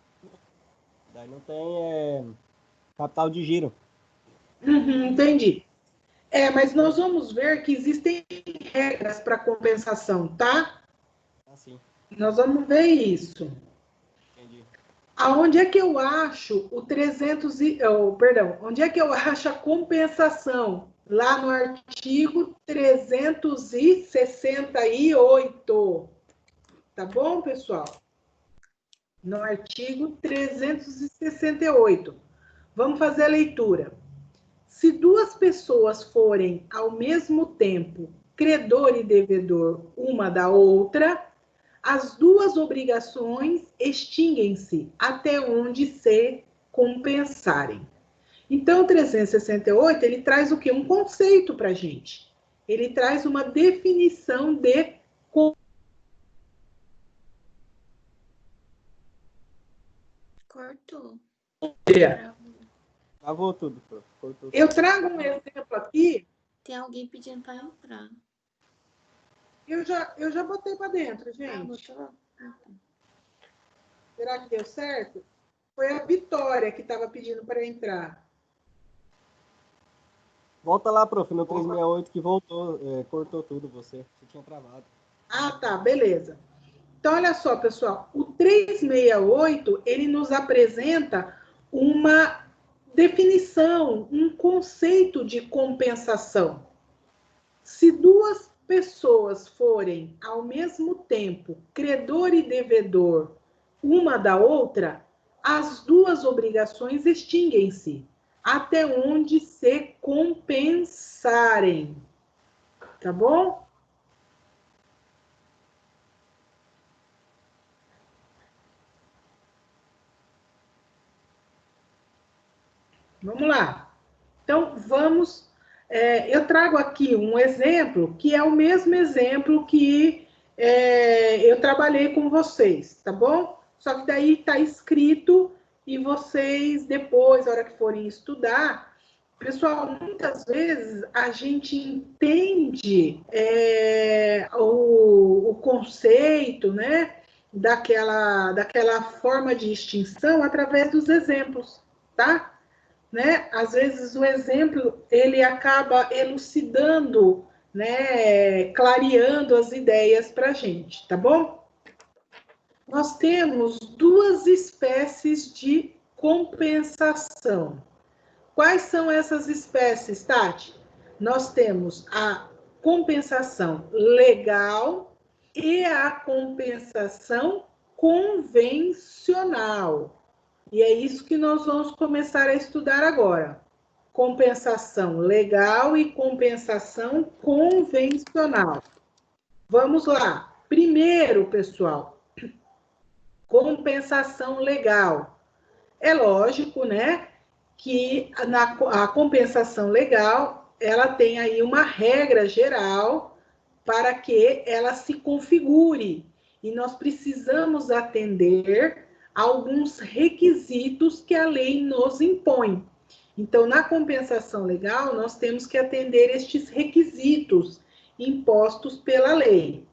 Daí não tem capital de giro. Entendi. Mas nós vamos ver que existem regras para compensação, tá? Assim. Nós vamos ver isso. Entendi. Aonde é que eu acho onde é que eu acho a compensação? Lá no artigo 368. Tá bom, pessoal? No artigo 368. Vamos fazer a leitura. Se duas pessoas forem, ao mesmo tempo, credor e devedor uma da outra, as duas obrigações extinguem-se até onde se compensarem. Então, o 368, ele traz o quê? Um conceito para a gente. ele traz uma definição de Cortou. Travou tudo, prof. Cortou Eu tudo. trago um exemplo aqui, Tem alguém pedindo para entrar. eu já botei para dentro, Ah, gente. botou? Será que deu certo? Foi a Vitória que estava pedindo para entrar. Volta lá, prof, no 368 que voltou, cortou tudo você tinha travado. Ah, tá, beleza. Então, olha só, pessoal, o 368, ele nos apresenta uma definição, um conceito de compensação. Se duas pessoas forem, ao mesmo tempo, credor e devedor uma da outra, as duas obrigações extinguem-se, até onde se compensarem. Tá bom? Vamos lá. Então, vamos... eu trago aqui um exemplo, que é o mesmo exemplo que eu trabalhei com vocês, tá bom? Só que daí está escrito e vocês, depois, na hora que forem estudar... Pessoal, muitas vezes a gente entende o conceito, né, daquela forma de extinção através dos exemplos, tá? Né? Às vezes o exemplo ele acaba elucidando, né, clareando as ideias para a gente, tá bom? Nós temos duas espécies de compensação. Quais são essas espécies, Tati? Nós temos a compensação legal e a compensação convencional. E é isso que nós vamos começar a estudar agora. Compensação legal e compensação convencional. Vamos lá. Primeiro, pessoal, compensação legal. É lógico, né, que a compensação legal, ela tem aí uma regra geral para que ela se configure. E nós precisamos atender alguns requisitos que a lei nos impõe. Então, na compensação legal, nós temos que atender estes requisitos impostos pela lei.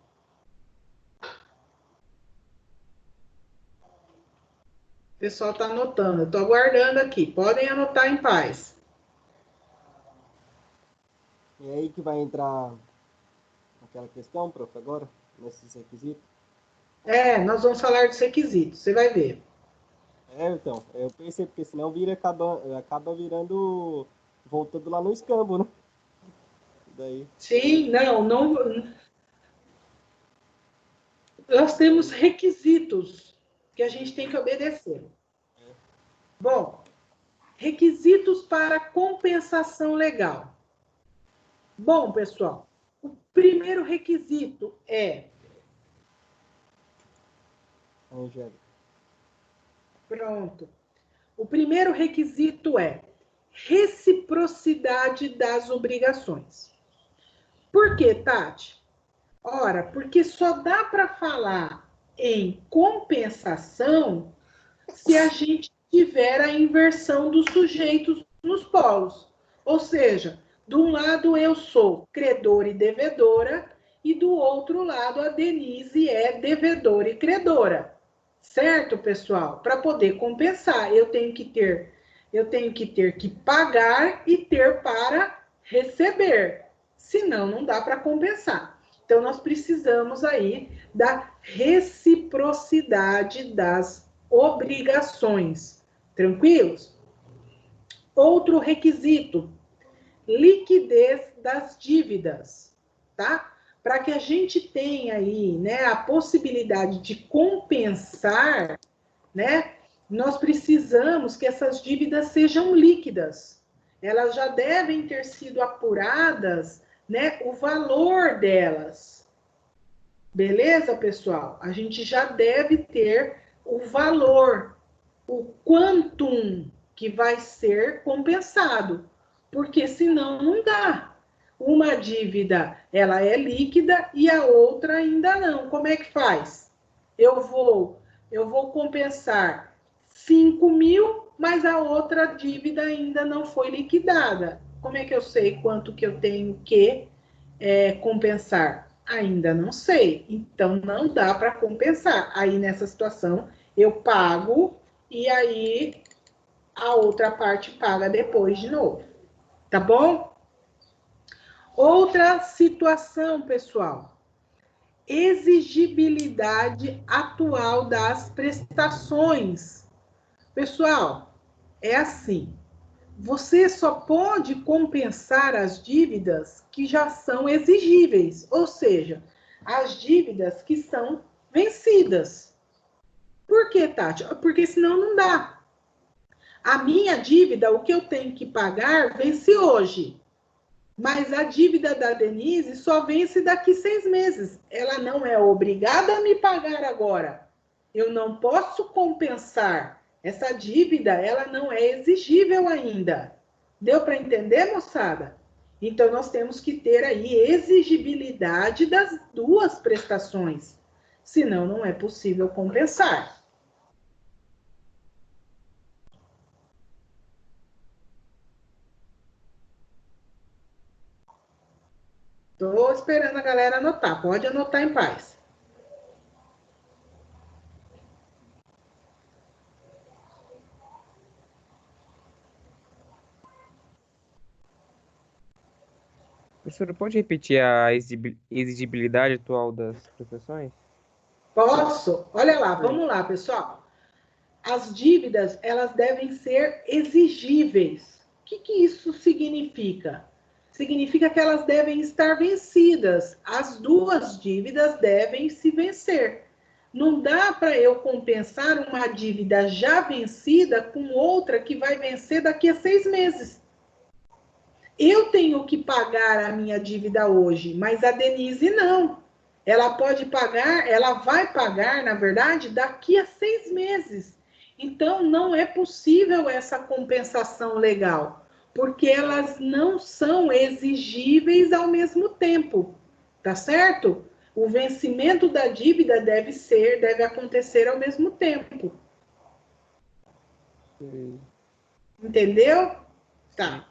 O pessoal está anotando, eu estou aguardando aqui. Podem anotar em paz. E aí que vai entrar aquela questão, prof, agora, nesses requisitos? Nós vamos falar dos requisitos, você vai ver. Então, eu pensei, porque senão acaba virando, voltando lá no escambo, né? Daí. Sim, não. Nós temos requisitos que a gente tem que obedecer. Bom, requisitos para compensação legal. Bom, pessoal, o primeiro requisito é... Angélica. Pronto. O primeiro requisito é reciprocidade das obrigações. Por quê, Tati? Ora, porque só dá para falar em compensação se a gente tiver a inversão dos sujeitos nos polos. Ou seja, de um lado eu sou credor e devedora, e do outro lado a Denise é devedora e credora. Certo, pessoal? Para poder compensar, eu tenho que ter que pagar e ter para receber. Senão, não dá para compensar. Então, nós precisamos aí da reciprocidade das obrigações. Tranquilos? Outro requisito, liquidez das dívidas, tá? Para que a gente tenha aí, né, a possibilidade de compensar, né, nós precisamos que essas dívidas sejam líquidas. Elas já devem ter sido apuradas, né, o valor delas. Beleza, pessoal? A gente já deve ter o valor, o quantum que vai ser compensado, porque senão não dá. Uma dívida, ela é líquida e a outra ainda não. Como é que faz? Eu vou compensar 5 mil, mas a outra dívida ainda não foi liquidada. Como é que eu sei quanto que eu tenho que compensar? Ainda não sei. Então, não dá para compensar. Aí, nessa situação, eu pago e aí a outra parte paga depois de novo. Tá bom? Outra situação, pessoal. Exigibilidade atual das prestações. Pessoal, é assim. Você só pode compensar as dívidas que já são exigíveis, ou seja, as dívidas que são vencidas. Por que, Tati? Porque senão não dá. A minha dívida, o que eu tenho que pagar, vence hoje. Mas a dívida da Denise só vence daqui 6 meses. Ela não é obrigada a me pagar agora. Eu não posso compensar. Essa dívida, ela não é exigível ainda. Deu para entender, moçada? Então, nós temos que ter aí exigibilidade das duas prestações. Senão, não é possível compensar. Estou esperando a galera anotar. Pode anotar em paz. Professora, pode repetir a exigibilidade atual das prestações? Posso? Olha lá, vamos lá, pessoal. As dívidas, elas devem ser exigíveis. O que isso significa? Significa que elas devem estar vencidas. As duas dívidas devem se vencer. Não dá para eu compensar uma dívida já vencida com outra que vai vencer daqui a 6 meses. Eu tenho que pagar a minha dívida hoje, mas a Denise não. Ela pode pagar, ela vai pagar, na verdade, daqui a 6 meses. Então, não é possível essa compensação legal, porque elas não são exigíveis ao mesmo tempo, tá certo? O vencimento da dívida deve acontecer ao mesmo tempo. Entendeu? Tá.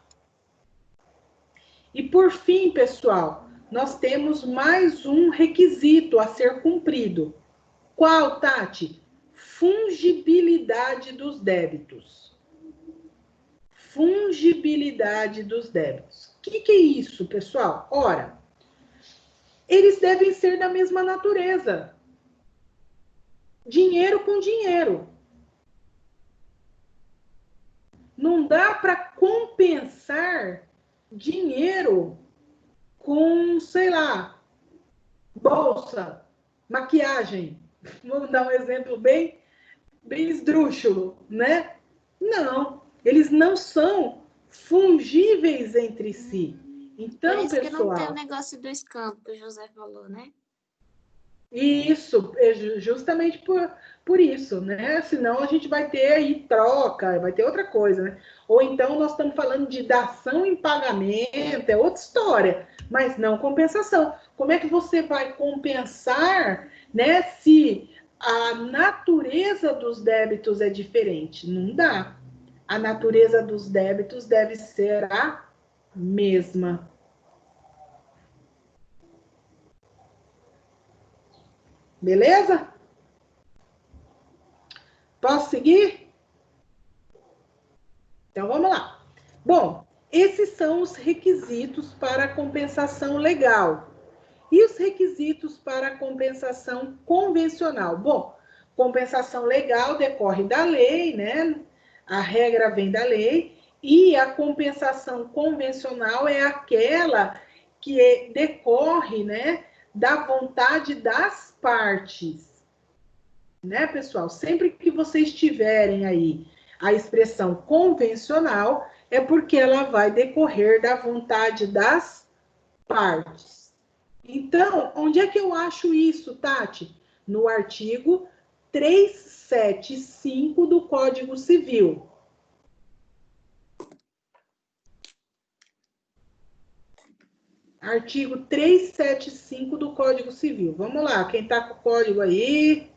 E por fim, pessoal, nós temos mais um requisito a ser cumprido. Qual, Tati? Fungibilidade dos débitos. Fungibilidade dos débitos. O que é isso, pessoal? Ora, eles devem ser da mesma natureza. Dinheiro com dinheiro. Não dá para compensar dinheiro com, sei lá, bolsa, maquiagem. Vamos dar um exemplo bem esdrúxulo, né? Não, eles não são fungíveis entre si. Então, por isso pessoal, que não tem o negócio do escampo que o José falou, né? Isso, justamente por isso, né? Senão a gente vai ter aí troca, vai ter outra coisa, né? Ou então nós estamos falando de dação em pagamento, é outra história, mas não compensação. Como é que você vai compensar, né, se a natureza dos débitos é diferente? Não dá. A natureza dos débitos deve ser a mesma. Beleza? Posso seguir? Então, vamos lá. Bom, esses são os requisitos para a compensação legal. E os requisitos para a compensação convencional? Bom, compensação legal decorre da lei, né? A regra vem da lei. E a compensação convencional é aquela que decorre, né, da vontade das partes. Né, pessoal? Sempre que vocês tiverem aí a expressão convencional, é porque ela vai decorrer da vontade das partes. Então, onde é que eu acho isso, Tati? No artigo 375 do Código Civil. Artigo 375 do Código Civil. Vamos lá, quem está com o código aí?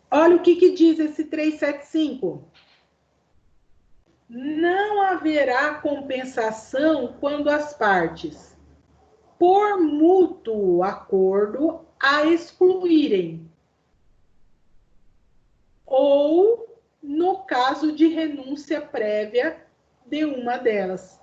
Olha o que diz esse 375. Não haverá compensação quando as partes, por mútuo acordo, a excluírem, ou no caso de renúncia prévia de uma delas.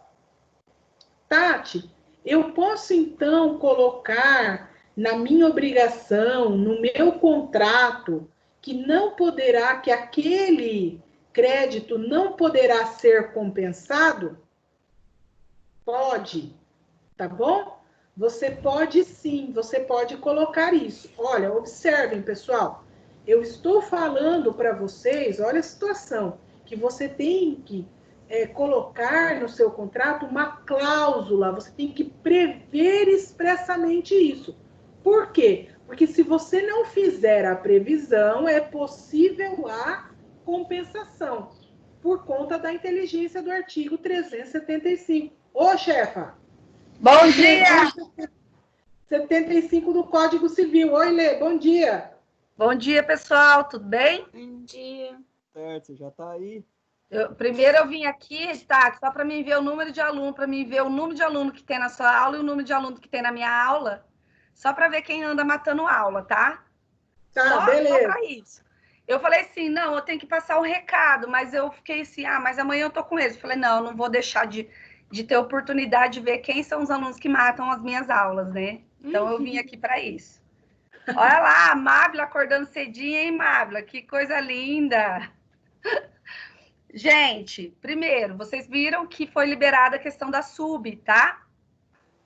Tati, eu posso então colocar na minha obrigação, no meu contrato, que não poderá, que aquele crédito não poderá ser compensado? Pode, tá bom? Você pode sim, você pode colocar isso. Olha, observem, pessoal, eu estou falando para vocês, olha a situação, que você tem que colocar no seu contrato uma cláusula, você tem que prever expressamente isso. Por quê? Porque se você não fizer a previsão, é possível a compensação, por conta da inteligência do artigo 375. Ô, chefa! Bom dia! 75 do Código Civil. Oi, Lê, bom dia. Bom dia, pessoal, tudo bem? Bom dia. Certo, você já tá aí. Primeiro eu vim aqui, tá, só para mim ver o número de aluno, para mim ver o número de aluno que tem na sua aula e o número de aluno que tem na minha aula, só para ver quem anda matando aula, tá? Tá, beleza. Só para isso. Eu falei assim, não, eu tenho que passar o recado, mas eu fiquei assim, mas amanhã eu tô com eles. Eu falei, não vou deixar de ter oportunidade de ver quem são os alunos que matam as minhas aulas, né? Então eu vim aqui para isso. Olha lá, a Mábila acordando cedinho, hein, Mábila? Que coisa linda! Gente, primeiro, vocês viram que foi liberada a questão da sub, tá?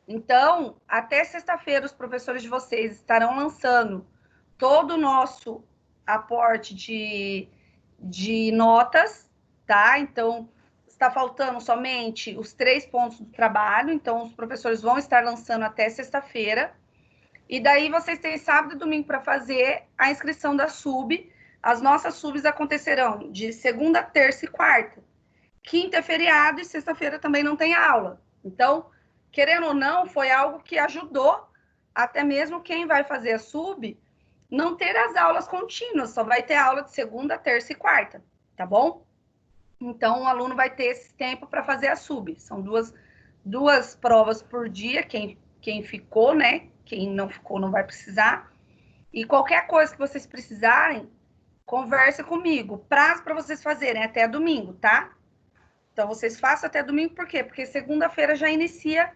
Então, até sexta-feira, os professores de vocês estarão lançando todo o nosso aporte de notas, tá? Então, está faltando somente os 3 pontos do trabalho, então os professores vão estar lançando até sexta-feira. E daí vocês têm sábado e domingo para fazer a inscrição da sub. As nossas subs acontecerão de segunda, terça e quarta. Quinta é feriado e sexta-feira também não tem aula. Então, querendo ou não, foi algo que ajudou até mesmo quem vai fazer a sub não ter as aulas contínuas, só vai ter aula de segunda, terça e quarta, tá bom? Então, o aluno vai ter esse tempo para fazer a sub. São duas provas por dia, quem ficou, né? Quem não ficou não vai precisar. E qualquer coisa que vocês precisarem, conversa comigo. Prazo para vocês fazerem até domingo, tá? Então, vocês façam até domingo, por quê? Porque segunda-feira já inicia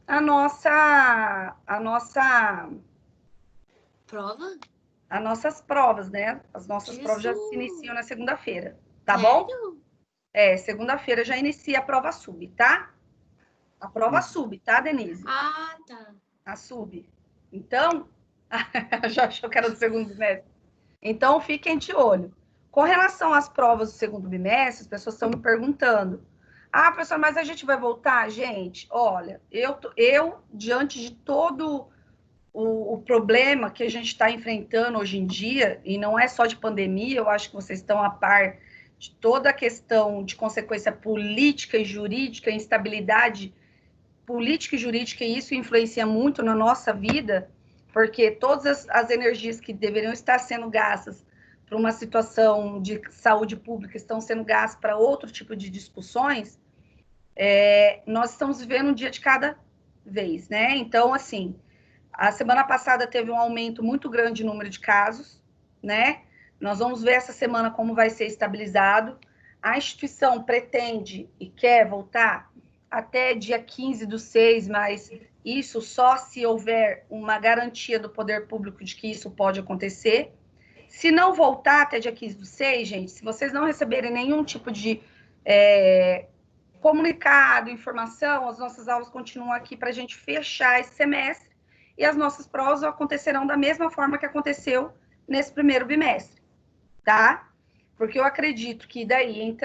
a nossa Prova? As nossas provas, né? As nossas provas já se iniciam na segunda-feira, tá bom? Segunda-feira já inicia a prova sub, tá? A prova sub, tá, Denise? Ah, tá. A sub. Então, já achou que era do segundo bimestre? Então, fiquem de olho. Com relação às provas do segundo bimestre, as pessoas estão me perguntando. Ah, professor, mas a gente vai voltar? Gente, olha, eu diante de todo o problema que a gente está enfrentando hoje em dia, e não é só de pandemia, eu acho que vocês estão a par de toda a questão de consequência política e jurídica, instabilidade política e jurídica, e isso influencia muito na nossa vida, porque todas as energias que deveriam estar sendo gastas para uma situação de saúde pública estão sendo gastas para outro tipo de discussões, nós estamos vivendo um dia de cada vez, né? Então, assim, a semana passada teve um aumento muito grande no número de casos, né? Nós vamos ver essa semana como vai ser estabilizado. A instituição pretende e quer voltar até dia 15/6, mas isso só se houver uma garantia do poder público de que isso pode acontecer. Se não voltar até dia 15/6, gente, se vocês não receberem nenhum tipo de comunicado, informação, as nossas aulas continuam aqui para a gente fechar esse semestre e as nossas provas acontecerão da mesma forma que aconteceu nesse primeiro bimestre, tá? Porque eu acredito que daí,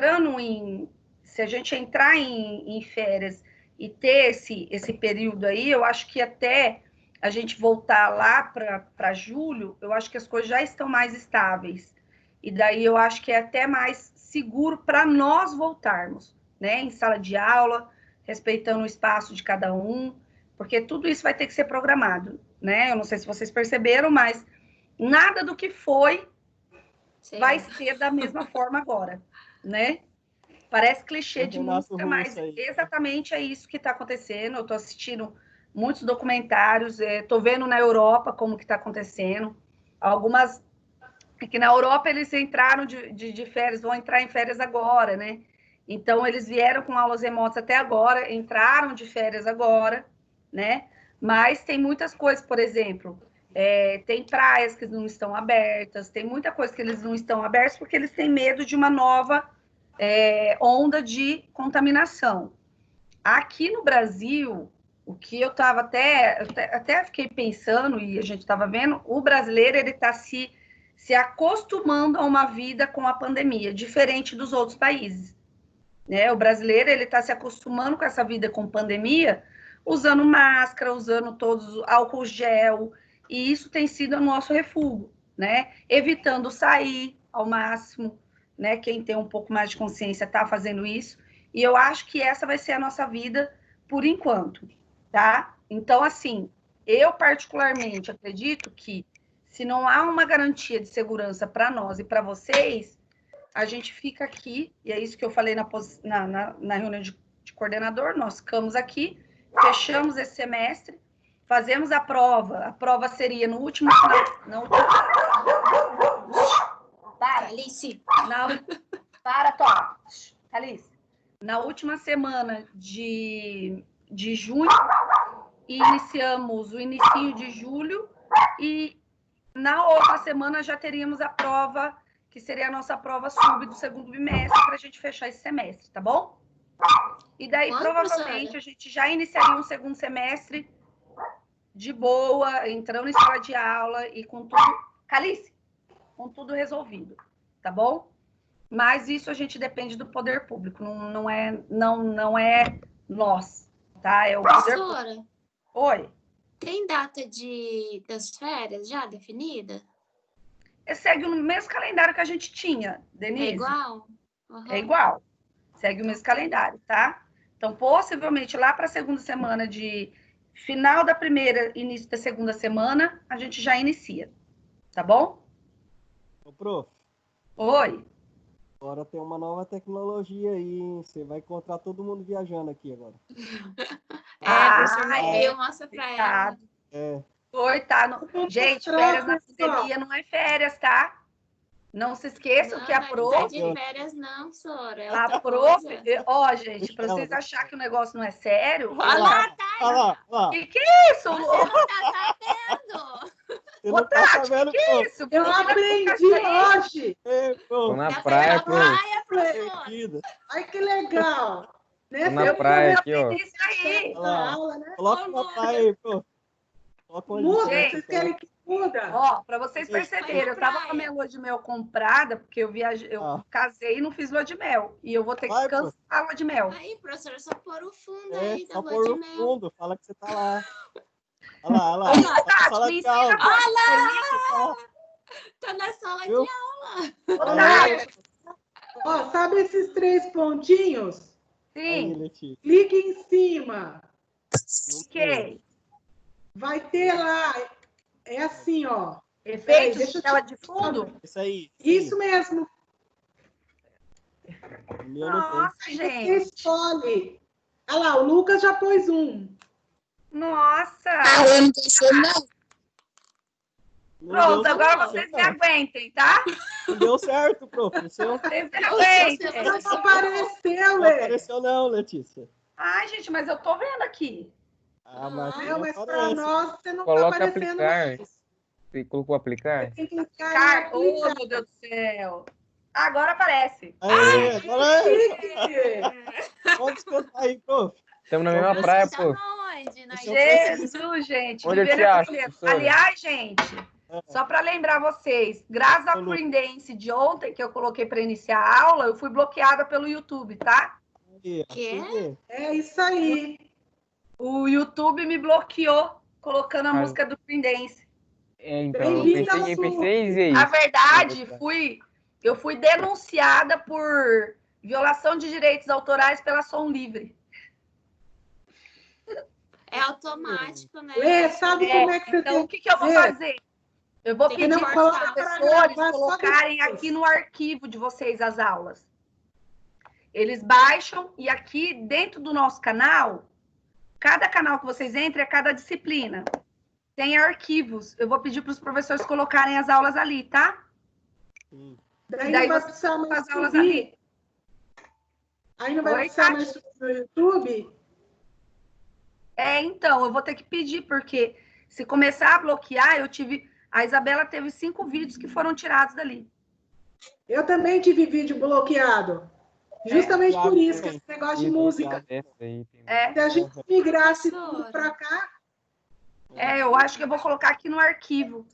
se a gente entrar em férias e ter esse período aí, eu acho que até a gente voltar lá para julho, eu acho que as coisas já estão mais estáveis. E daí eu acho que é até mais seguro para nós voltarmos, né? Em sala de aula, respeitando o espaço de cada um, porque tudo isso vai ter que ser programado, né? Eu não sei se vocês perceberam, mas nada do que foi vai ser da mesma forma agora, né? Parece clichê de música, mas exatamente é isso que está acontecendo. Eu estou assistindo muitos documentários, estou vendo na Europa como que está acontecendo. Algumas... que na Europa eles entraram de férias, vão entrar em férias agora, né? Então, eles vieram com aulas remotas até agora, entraram de férias agora, né? Mas tem muitas coisas, por exemplo, tem praias que não estão abertas, tem muita coisa que eles não estão abertos porque eles têm medo de uma nova onda de contaminação. Aqui no Brasil, o que eu estava até fiquei pensando, e a gente estava vendo, o brasileiro ele está se acostumando a uma vida com a pandemia, diferente dos outros países. Né? O brasileiro ele está se acostumando com essa vida com pandemia, usando máscara, usando todos álcool gel, e isso tem sido o nosso refúgio, né? Evitando sair ao máximo, né? Quem tem um pouco mais de consciência está fazendo isso, e eu acho que essa vai ser a nossa vida por enquanto, tá? Então, assim, eu particularmente acredito que se não há uma garantia de segurança para nós e para vocês, a gente fica aqui, e é isso que eu falei na reunião de coordenador, nós ficamos aqui, fechamos esse semestre, fazemos a prova seria no último... Para, Alice! Para, Tó! Alice! Na última semana de junho, iniciamos o início de julho, e na outra semana já teríamos a prova, que seria a nossa prova sub do segundo bimestre, para a gente fechar esse semestre, tá bom? E daí, provavelmente, a gente já iniciaria um segundo semestre de boa, entrando em sala de aula e com tudo... Calice! Com tudo resolvido, tá bom? Mas isso a gente depende do poder público, não é nós, tá? É o poder público. Oi? Tem data das férias já definida? Segue o mesmo calendário que a gente tinha, Denise. É igual? Uhum. É igual. Segue o mesmo calendário, tá? Então, possivelmente, lá para a segunda semana de... Final da primeira, início da segunda semana, a gente já inicia. Tá bom? Ô, prof. Oi. Agora tem uma nova tecnologia aí, hein? Você vai encontrar todo mundo viajando aqui agora. Professor Matheus, mostra pra ela. Coitado. Gente, férias na pandemia não é férias, tá? Não se esqueçam que a prof... Não é de férias não, Sora. A prof... Ó, gente, pra vocês acharem que o negócio não é sério... Olha lá, tá. Que é isso? Você tá sabendo? Ô, Tati, que é isso? Eu aprendi hoje. Tô na praia, professora. Ai, que legal. Tô na praia aqui, ó. Isso aí. Aula, né? Coloca na praia aí, pô. Muda, vocês querem que muda? Ó, pra vocês perceberem, eu tava com a minha lua de mel comprada, porque eu casei e não fiz lua de mel. E eu vou ter que cancelar a lua de mel. Aí, professora, só pôr o fundo aí da só lua pôr de o mel. fundo, fala que você tá lá. Olha lá. Tati, me ensina Tô na sala de aula. Ô, Tati. Ó, sabe esses 3 pontinhos? Sim. Aí, Clique em cima. Ok. Vai ter lá. É assim, ó. Efeito de tela de fundo? Isso aí. Isso mesmo. Nossa, Aí gente. você escolhe. Olha lá, o Lucas já pôs um. Nossa. Eu não deixei, não. Pronto, agora vocês se aguentem, tá? Não deu certo, prof. Vocês se aguentem. Não apareceu, Não apareceu não, Letícia. Ai, gente, mas eu tô vendo aqui. Mas Não, mas para aparece. nós você não Coloca tá aparecendo aplicar. mais. Você colocou aplicar? Tem que clicar em Oh, meu Deus do céu. Agora aparece. Aí, agora aplicar. pode escutar aí, prof. Estamos na mesma praia, pô. Jesus, gente. Onde eu te acho, professora? Aliás, gente, só para lembrar vocês, graças ao Green Dance de ontem, que eu coloquei para iniciar a aula, eu fui bloqueada pelo YouTube, tá? Que? É isso aí. O YouTube me bloqueou colocando a música do Green Dance. Então, eu pensei em ver isso. Na verdade, eu fui denunciada por violação de direitos autorais pela Som Livre. É automático, né? Lê, sabe como é que você Então, tem o que eu vou fazer? Eu vou Tem pedir que para os cortar. professores Vai só colocarem depois. aqui no arquivo de vocês as aulas. Eles baixam e aqui dentro do nosso canal, cada canal que vocês entrem é cada disciplina. Tem arquivos. Eu vou pedir para os professores colocarem as aulas ali, tá? Daí Daí não vai você precisar mais faz aulas subir. ali. Aí não vai Oi, precisar mais subir no YouTube. Então, eu vou ter que pedir, porque se começar a bloquear, a Isabela teve 5 vídeos que foram tirados dali. Eu também tive vídeo bloqueado. Justamente por isso, que esse negócio de música. Se a gente migrasse tudo para cá, Eu acho que eu vou colocar aqui no arquivo.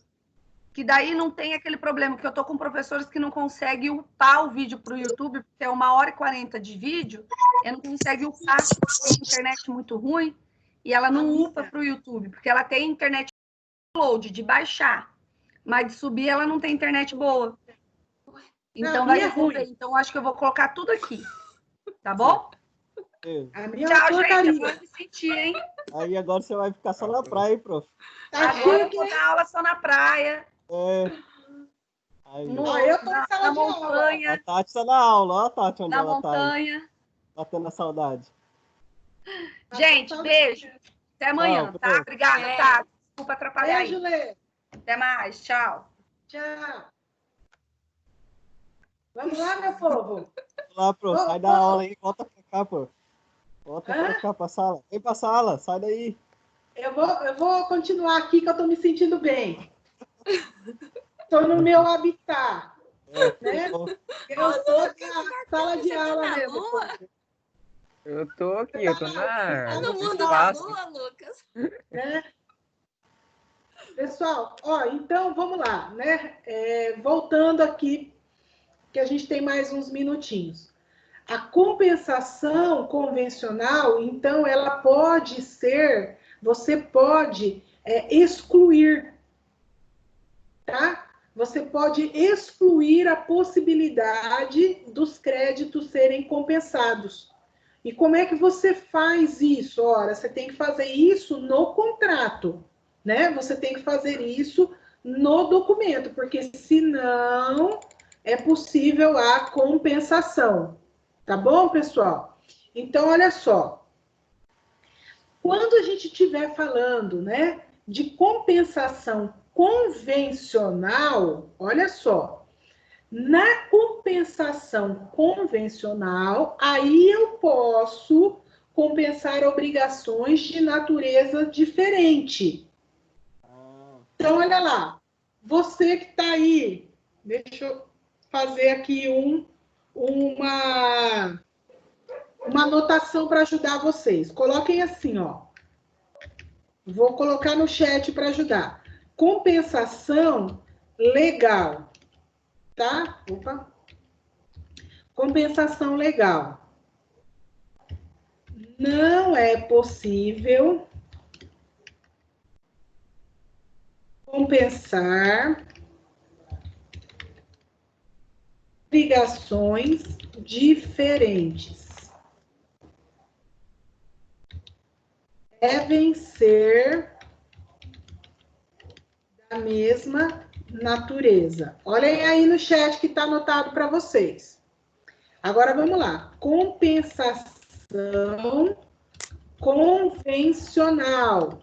Que daí não tem aquele problema, que eu tô com professores que não conseguem upar o vídeo para o YouTube, porque é 1h40 de vídeo, e não consegue upar, tem internet muito ruim, e ela não upa para o YouTube, porque ela tem internet upload, de baixar, mas de subir ela não tem internet boa. Então vai resolver. Então acho que eu vou colocar tudo aqui. Tá bom? a minha Tchau, porcaria. gente. Eu vou me sentir, hein? Aí agora você vai ficar só na praia, hein, prof? Agora eu vou dar aula só na praia. Aí, eu tô em sala na de aula. montanha. A Tati tá na aula, ó a Tati onde Na ela montanha. tá. Batendo a saudade. Gente, beijo. Até amanhã, Tchau, tá? Obrigada, Tati. Desculpa atrapalhar Beijo, aí. Lê. Até mais. Tchau. Tchau. Vamos lá, meu povo. Vamos lá, prof. Sai da aula aí, volta pra cá, pô. Volta pra cá, pra sala. Vem pra sala, sai daí. Eu vou continuar aqui, que eu tô me sentindo bem. Tô no meu habitat. Né? Eu tô na sala de aula mesmo. Eu tô aqui, eu tô No no mundo da espaço. lua, Lucas. Né? Pessoal, então vamos lá, né? Voltando aqui, que a gente tem mais uns minutinhos. A compensação convencional, então, ela pode ser, você pode excluir, tá? Você pode excluir a possibilidade dos créditos serem compensados. E como é que você faz isso? Ora, você tem que fazer isso no contrato, né? Você tem que fazer isso no documento, porque senão é possível a compensação. Tá bom, pessoal? Então, olha só. Quando a gente estiver falando, né, de compensação convencional, olha só. Na compensação convencional, aí eu posso compensar obrigações de natureza diferente. Então, olha lá. Você que está aí, deixa eu fazer aqui uma anotação para ajudar vocês. Coloquem assim, ó. Vou colocar no chat para ajudar. Compensação legal, tá? Opa. Compensação legal. Não é possível compensar obrigações diferentes. Devem ser da mesma natureza. Olhem aí no chat que está anotado para vocês. Agora vamos lá. Compensação convencional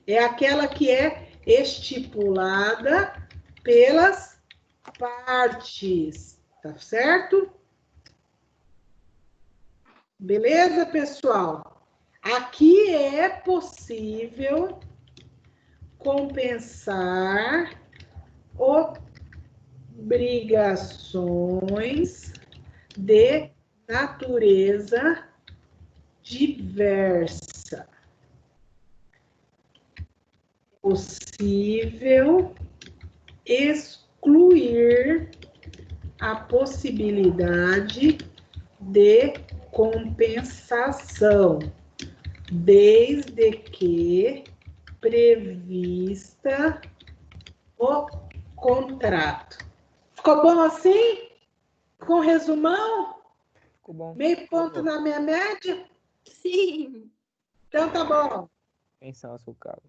é aquela que é estipulada pelas partes, tá certo? Beleza, pessoal? Aqui é possível compensar obrigações de natureza diversa. Possível excluir a possibilidade de compensação, desde que prevista no contrato. Ficou bom assim? Com resumão? Ficou bom. Meio ponto na minha média? Sim. Então tá bom. Quem são as Rucavas?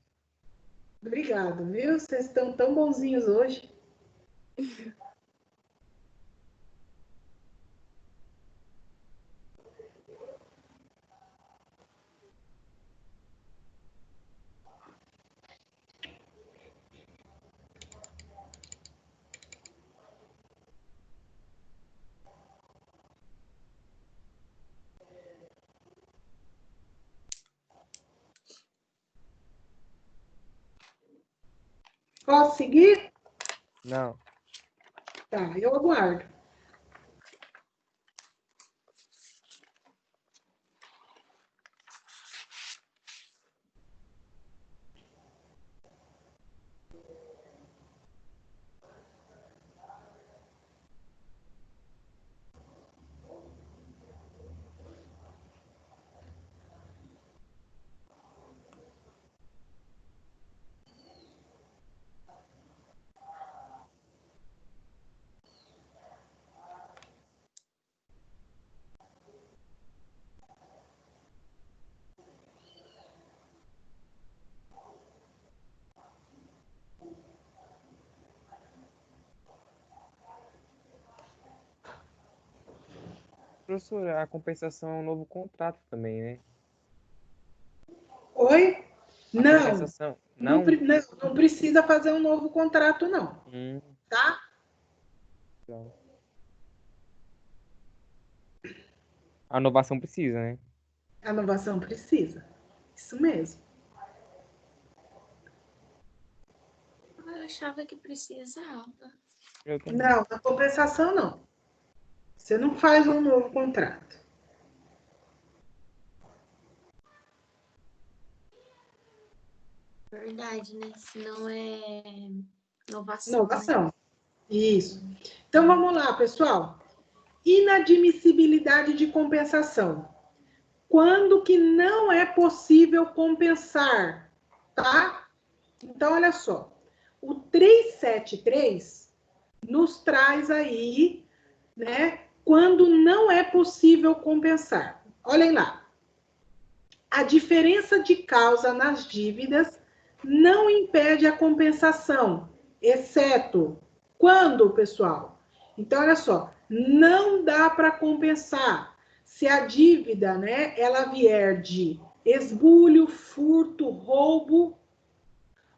Obrigado, viu? Vocês estão tão bonzinhos hoje. Posso seguir? Não. Tá, eu aguardo. Professor, a compensação é um novo contrato também, né? Oi? A Não, compensação. não, Não? não precisa fazer um novo contrato, não. Tá? Legal. A inovação precisa, né? A inovação precisa. Isso mesmo. Eu achava que precisava. Eu também. Não, a compensação não. Você não faz um novo contrato. Verdade, né? Senão é inovação. Né? Inovação. Isso. Então vamos lá, pessoal. Inadmissibilidade de compensação. Quando que não é possível compensar, tá? Então, olha só. O 373 nos traz aí, né? Quando não é possível compensar. Olhem lá. A diferença de causa nas dívidas não impede a compensação, exceto quando, pessoal? Então, olha só, não dá para compensar se a dívida, né, ela vier de esbulho, furto, roubo,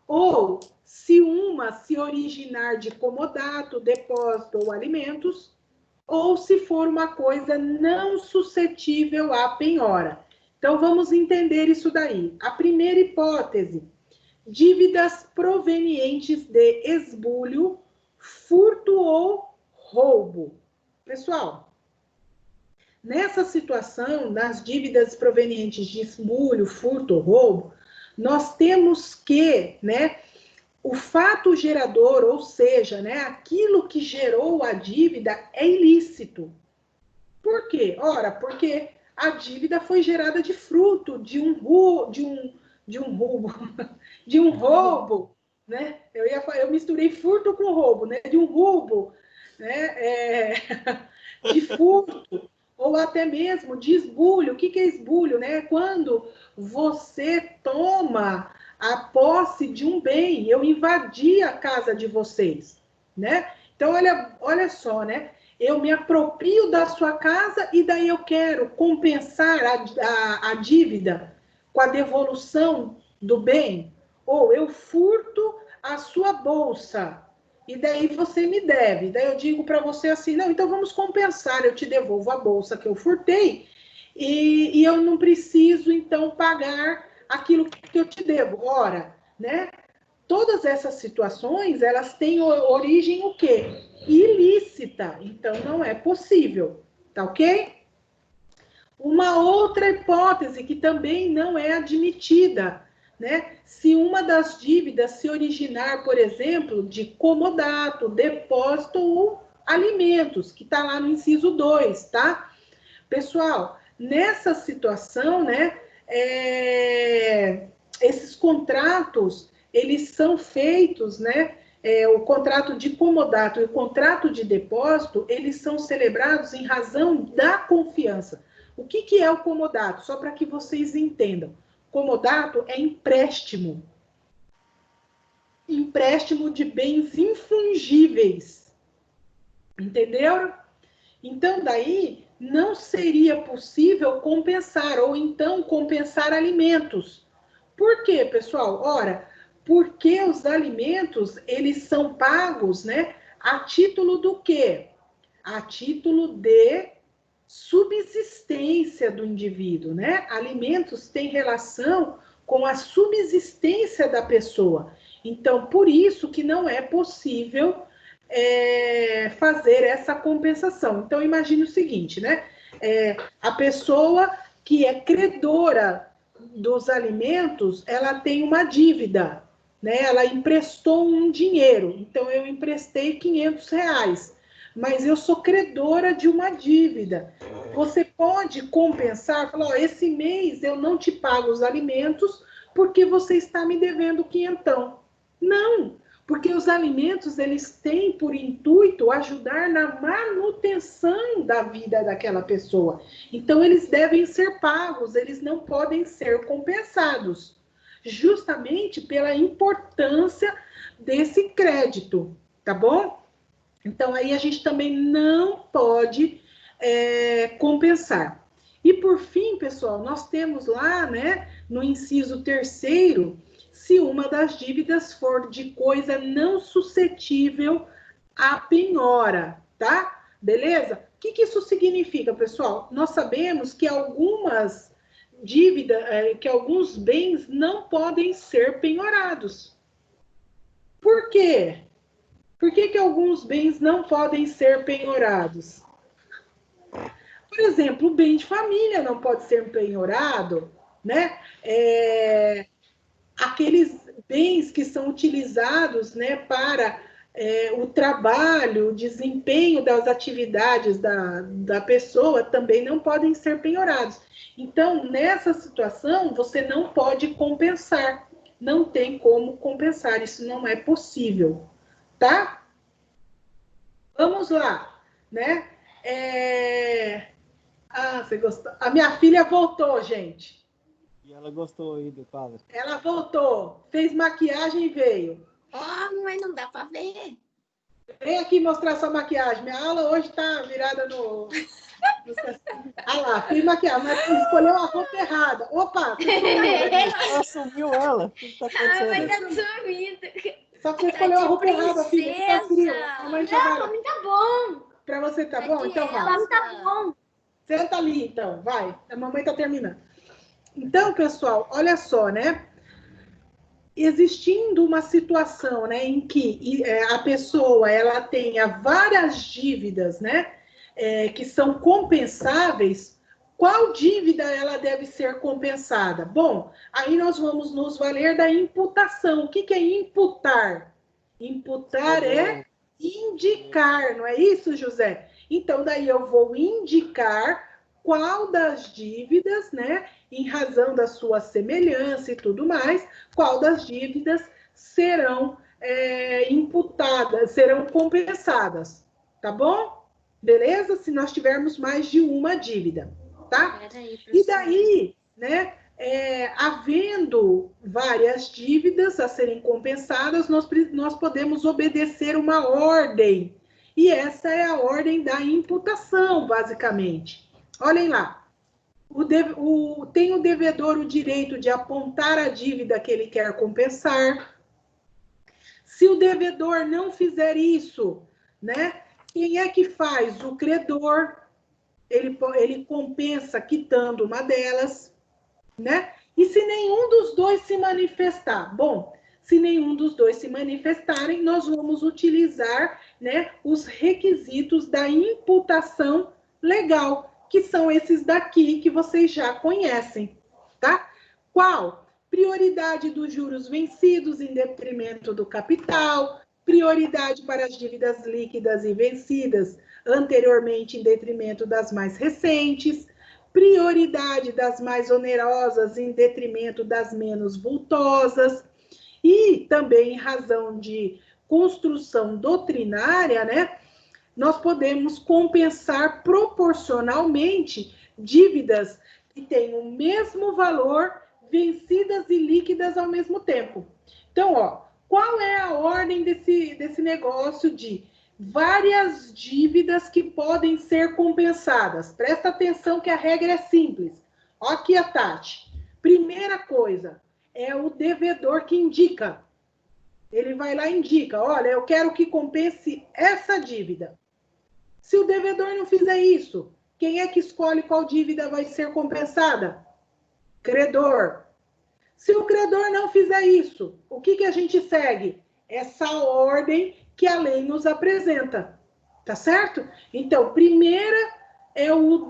ou se uma se originar de comodato, depósito ou alimentos, ou se for uma coisa não suscetível à penhora. Então, vamos entender isso daí. A primeira hipótese, dívidas provenientes de esbulho, furto ou roubo. Pessoal, nessa situação, nas dívidas provenientes de esbulho, furto ou roubo, nós temos que, né, o fato gerador, ou seja, né, aquilo que gerou a dívida é ilícito. Por quê? Ora, porque a dívida foi gerada de fruto de um roubo, né? Eu misturei furto com roubo, né? De um roubo, né? De furto, ou até mesmo de esbulho. O que é esbulho, né? Quando você toma a posse de um bem, eu invadi a casa de vocês, né? Então, olha só, né? Eu me aproprio da sua casa e daí eu quero compensar a dívida com a devolução do bem. Ou eu furto a sua bolsa e daí você me deve. Daí eu digo para você assim, não, então vamos compensar, eu te devolvo a bolsa que eu furtei e eu não preciso, então, pagar aquilo que eu te devo. Ora, né? Todas essas situações, elas têm origem o quê? Ilícita. Então, não é possível. Tá ok? Uma outra hipótese que também não é admitida, né? Se uma das dívidas se originar, por exemplo, de comodato, depósito ou alimentos, que está lá no inciso 2, tá? Pessoal, nessa situação, né? Esses contratos, eles são feitos, né? O contrato de comodato e o contrato de depósito, eles são celebrados em razão da confiança. O que é o comodato? Só para que vocês entendam. Comodato é empréstimo. Empréstimo de bens infungíveis. Entenderam? Então, daí, não seria possível compensar, ou então compensar alimentos. Por quê, pessoal? Ora, porque os alimentos, eles são pagos, né, a título do quê? A título de subsistência do indivíduo, né? Alimentos têm relação com a subsistência da pessoa. Então, por isso que não é possível fazer essa compensação. Então, imagine o seguinte, né? A pessoa que é credora dos alimentos, ela tem uma dívida, né? Ela emprestou um dinheiro. Então, eu emprestei R$500, mas eu sou credora de uma dívida. Você pode compensar, falar, ó, esse mês eu não te pago os alimentos porque você está me devendo quinhentão. Não, porque os alimentos, eles têm por intuito ajudar na manutenção da vida daquela pessoa. Então, eles devem ser pagos, eles não podem ser compensados, justamente pela importância desse crédito, tá bom? Então, aí a gente também não pode compensar. E, por fim, pessoal, nós temos lá, né, no inciso 3º, se uma das dívidas for de coisa não suscetível à penhora, tá? Beleza? O que isso significa, pessoal? Nós sabemos que algumas dívidas, que alguns bens não podem ser penhorados. Por quê? Por que alguns bens não podem ser penhorados? Por exemplo, o bem de família não pode ser penhorado, né? Aqueles bens que são utilizados, né, para o trabalho, o desempenho das atividades da pessoa também não podem ser penhorados. Então, nessa situação, você não pode compensar. Não tem como compensar, isso não é possível, tá? Vamos lá, né? Você gostou? A minha filha voltou, gente. E ela gostou aí do quadro. Ela voltou, fez maquiagem e veio. Mas não dá para ver. Vem aqui mostrar sua maquiagem. Minha aula hoje tá virada no... Ah lá, fez maquiagem, mas escolheu a roupa errada. Opa! Ela sumiu ela. O que tá acontecendo? Mas tá sumindo. Só que você escolheu a roupa errada, filha. Tá frio. A mãe já vai. Pra mim tá bom. Pra você tá bom? Então vai. Pra mim tá bom. Senta ali, então. Vai. A mamãe tá terminando. Então, pessoal, olha só, né? Existindo uma situação, né, em que a pessoa ela tenha várias dívidas, né, que são compensáveis, qual dívida ela deve ser compensada? Bom, aí nós vamos nos valer da imputação. O que é imputar? Imputar é indicar, não é isso, José? Então, daí eu vou indicar qual das dívidas, né, em razão da sua semelhança e tudo mais, qual das dívidas serão imputadas, serão compensadas, tá bom? Beleza? Se nós tivermos mais de uma dívida, tá? E daí, né, havendo várias dívidas a serem compensadas, nós podemos obedecer uma ordem, e essa é a ordem da imputação, basicamente. Olhem lá. Tem o devedor o direito de apontar a dívida que ele quer compensar. Se o devedor não fizer isso, né, quem é que faz? O credor. Ele compensa quitando uma delas, né? E se nenhum dos dois se manifestar? Bom, se nenhum dos dois se manifestarem, nós vamos utilizar, né, os requisitos da imputação legal, que são esses daqui que vocês já conhecem, tá? Qual? Prioridade dos juros vencidos em detrimento do capital, prioridade para as dívidas líquidas e vencidas anteriormente em detrimento das mais recentes, prioridade das mais onerosas em detrimento das menos vultosas, e também em razão de construção doutrinária, né? Nós podemos compensar proporcionalmente dívidas que têm o mesmo valor vencidas e líquidas ao mesmo tempo. Então, ó, qual é a ordem desse negócio de várias dívidas que podem ser compensadas? Presta atenção que a regra é simples. Ó aqui a Tati. Primeira coisa, é o devedor que indica. Ele vai lá e indica, olha, eu quero que compense essa dívida. Se o devedor não fizer isso, quem é que escolhe qual dívida vai ser compensada? Credor. Se o credor não fizer isso, o que a gente segue? Essa ordem que a lei nos apresenta. Tá certo? Então, primeira é o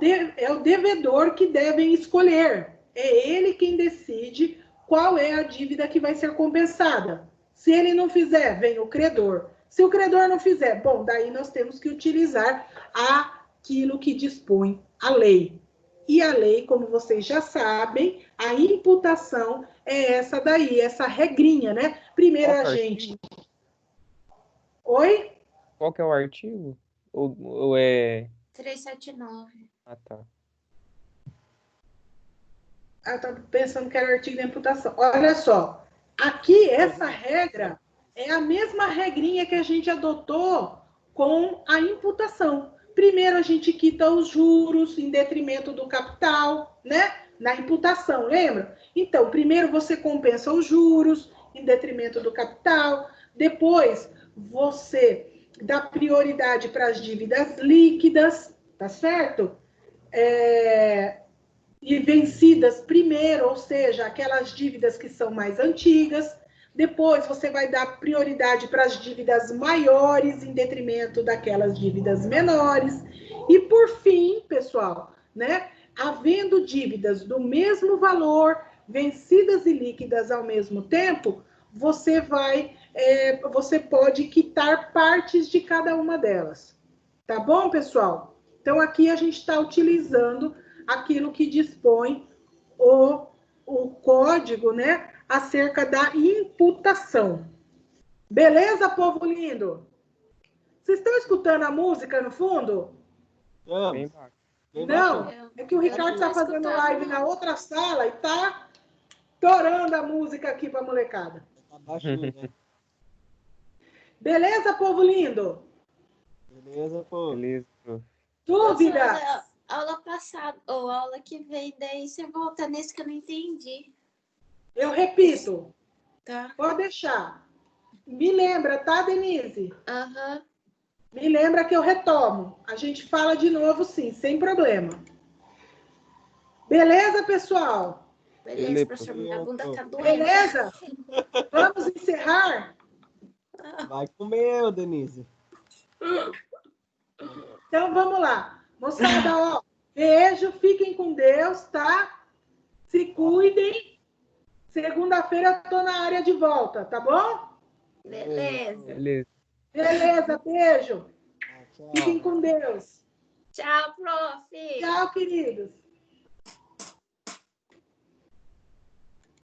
devedor que devem escolher. É ele quem decide qual é a dívida que vai ser compensada. Se ele não fizer, vem o credor. Se o credor não fizer, bom, daí nós temos que utilizar aquilo que dispõe a lei. E a lei, como vocês já sabem, a imputação é essa daí, essa regrinha, né? Primeiro a gente... Oi? Qual que é o artigo? Ou é... 379. Ah, tá. Eu estava pensando que era o artigo da imputação. Olha só, aqui essa regra é a mesma regrinha que a gente adotou com a imputação. Primeiro a gente quita os juros em detrimento do capital, né? Na imputação, lembra? Então, primeiro você compensa os juros em detrimento do capital, depois você dá prioridade para as dívidas líquidas, tá certo? E vencidas primeiro, ou seja, aquelas dívidas que são mais antigas. Depois você vai dar prioridade para as dívidas maiores em detrimento daquelas dívidas menores. E por fim, pessoal, né, havendo dívidas do mesmo valor, vencidas e líquidas ao mesmo tempo, você pode quitar partes de cada uma delas. Tá bom, pessoal? Então aqui a gente está utilizando aquilo que dispõe o código, né, acerca da imputação. Beleza, povo lindo? Vocês estão escutando a música no fundo? Vamos. Não, é que o Ricardo está fazendo live na outra sala e está torando a música aqui para a molecada. Tá baixinho, né? Beleza, povo lindo? Beleza, pô. Beleza, prof. Dúvida? Aula passada, ou aula que vem, daí você volta nesse que eu não entendi. Eu repito. Tá. Pode deixar. Me lembra, tá, Denise? Aham. Me lembra que eu retomo. A gente fala de novo, sim, sem problema. Beleza, pessoal? Beleza, professor, minha bunda tá doendo. Beleza? Vamos encerrar? Vai comer, Denise. Então, vamos lá. Moçada, ó, beijo, fiquem com Deus, tá? Se cuidem. Segunda-feira eu tô na área de volta, tá bom? Beleza. Beleza. Beleza, beijo. Tchau. Fiquem com Deus. Tchau, prof. Tchau, queridos.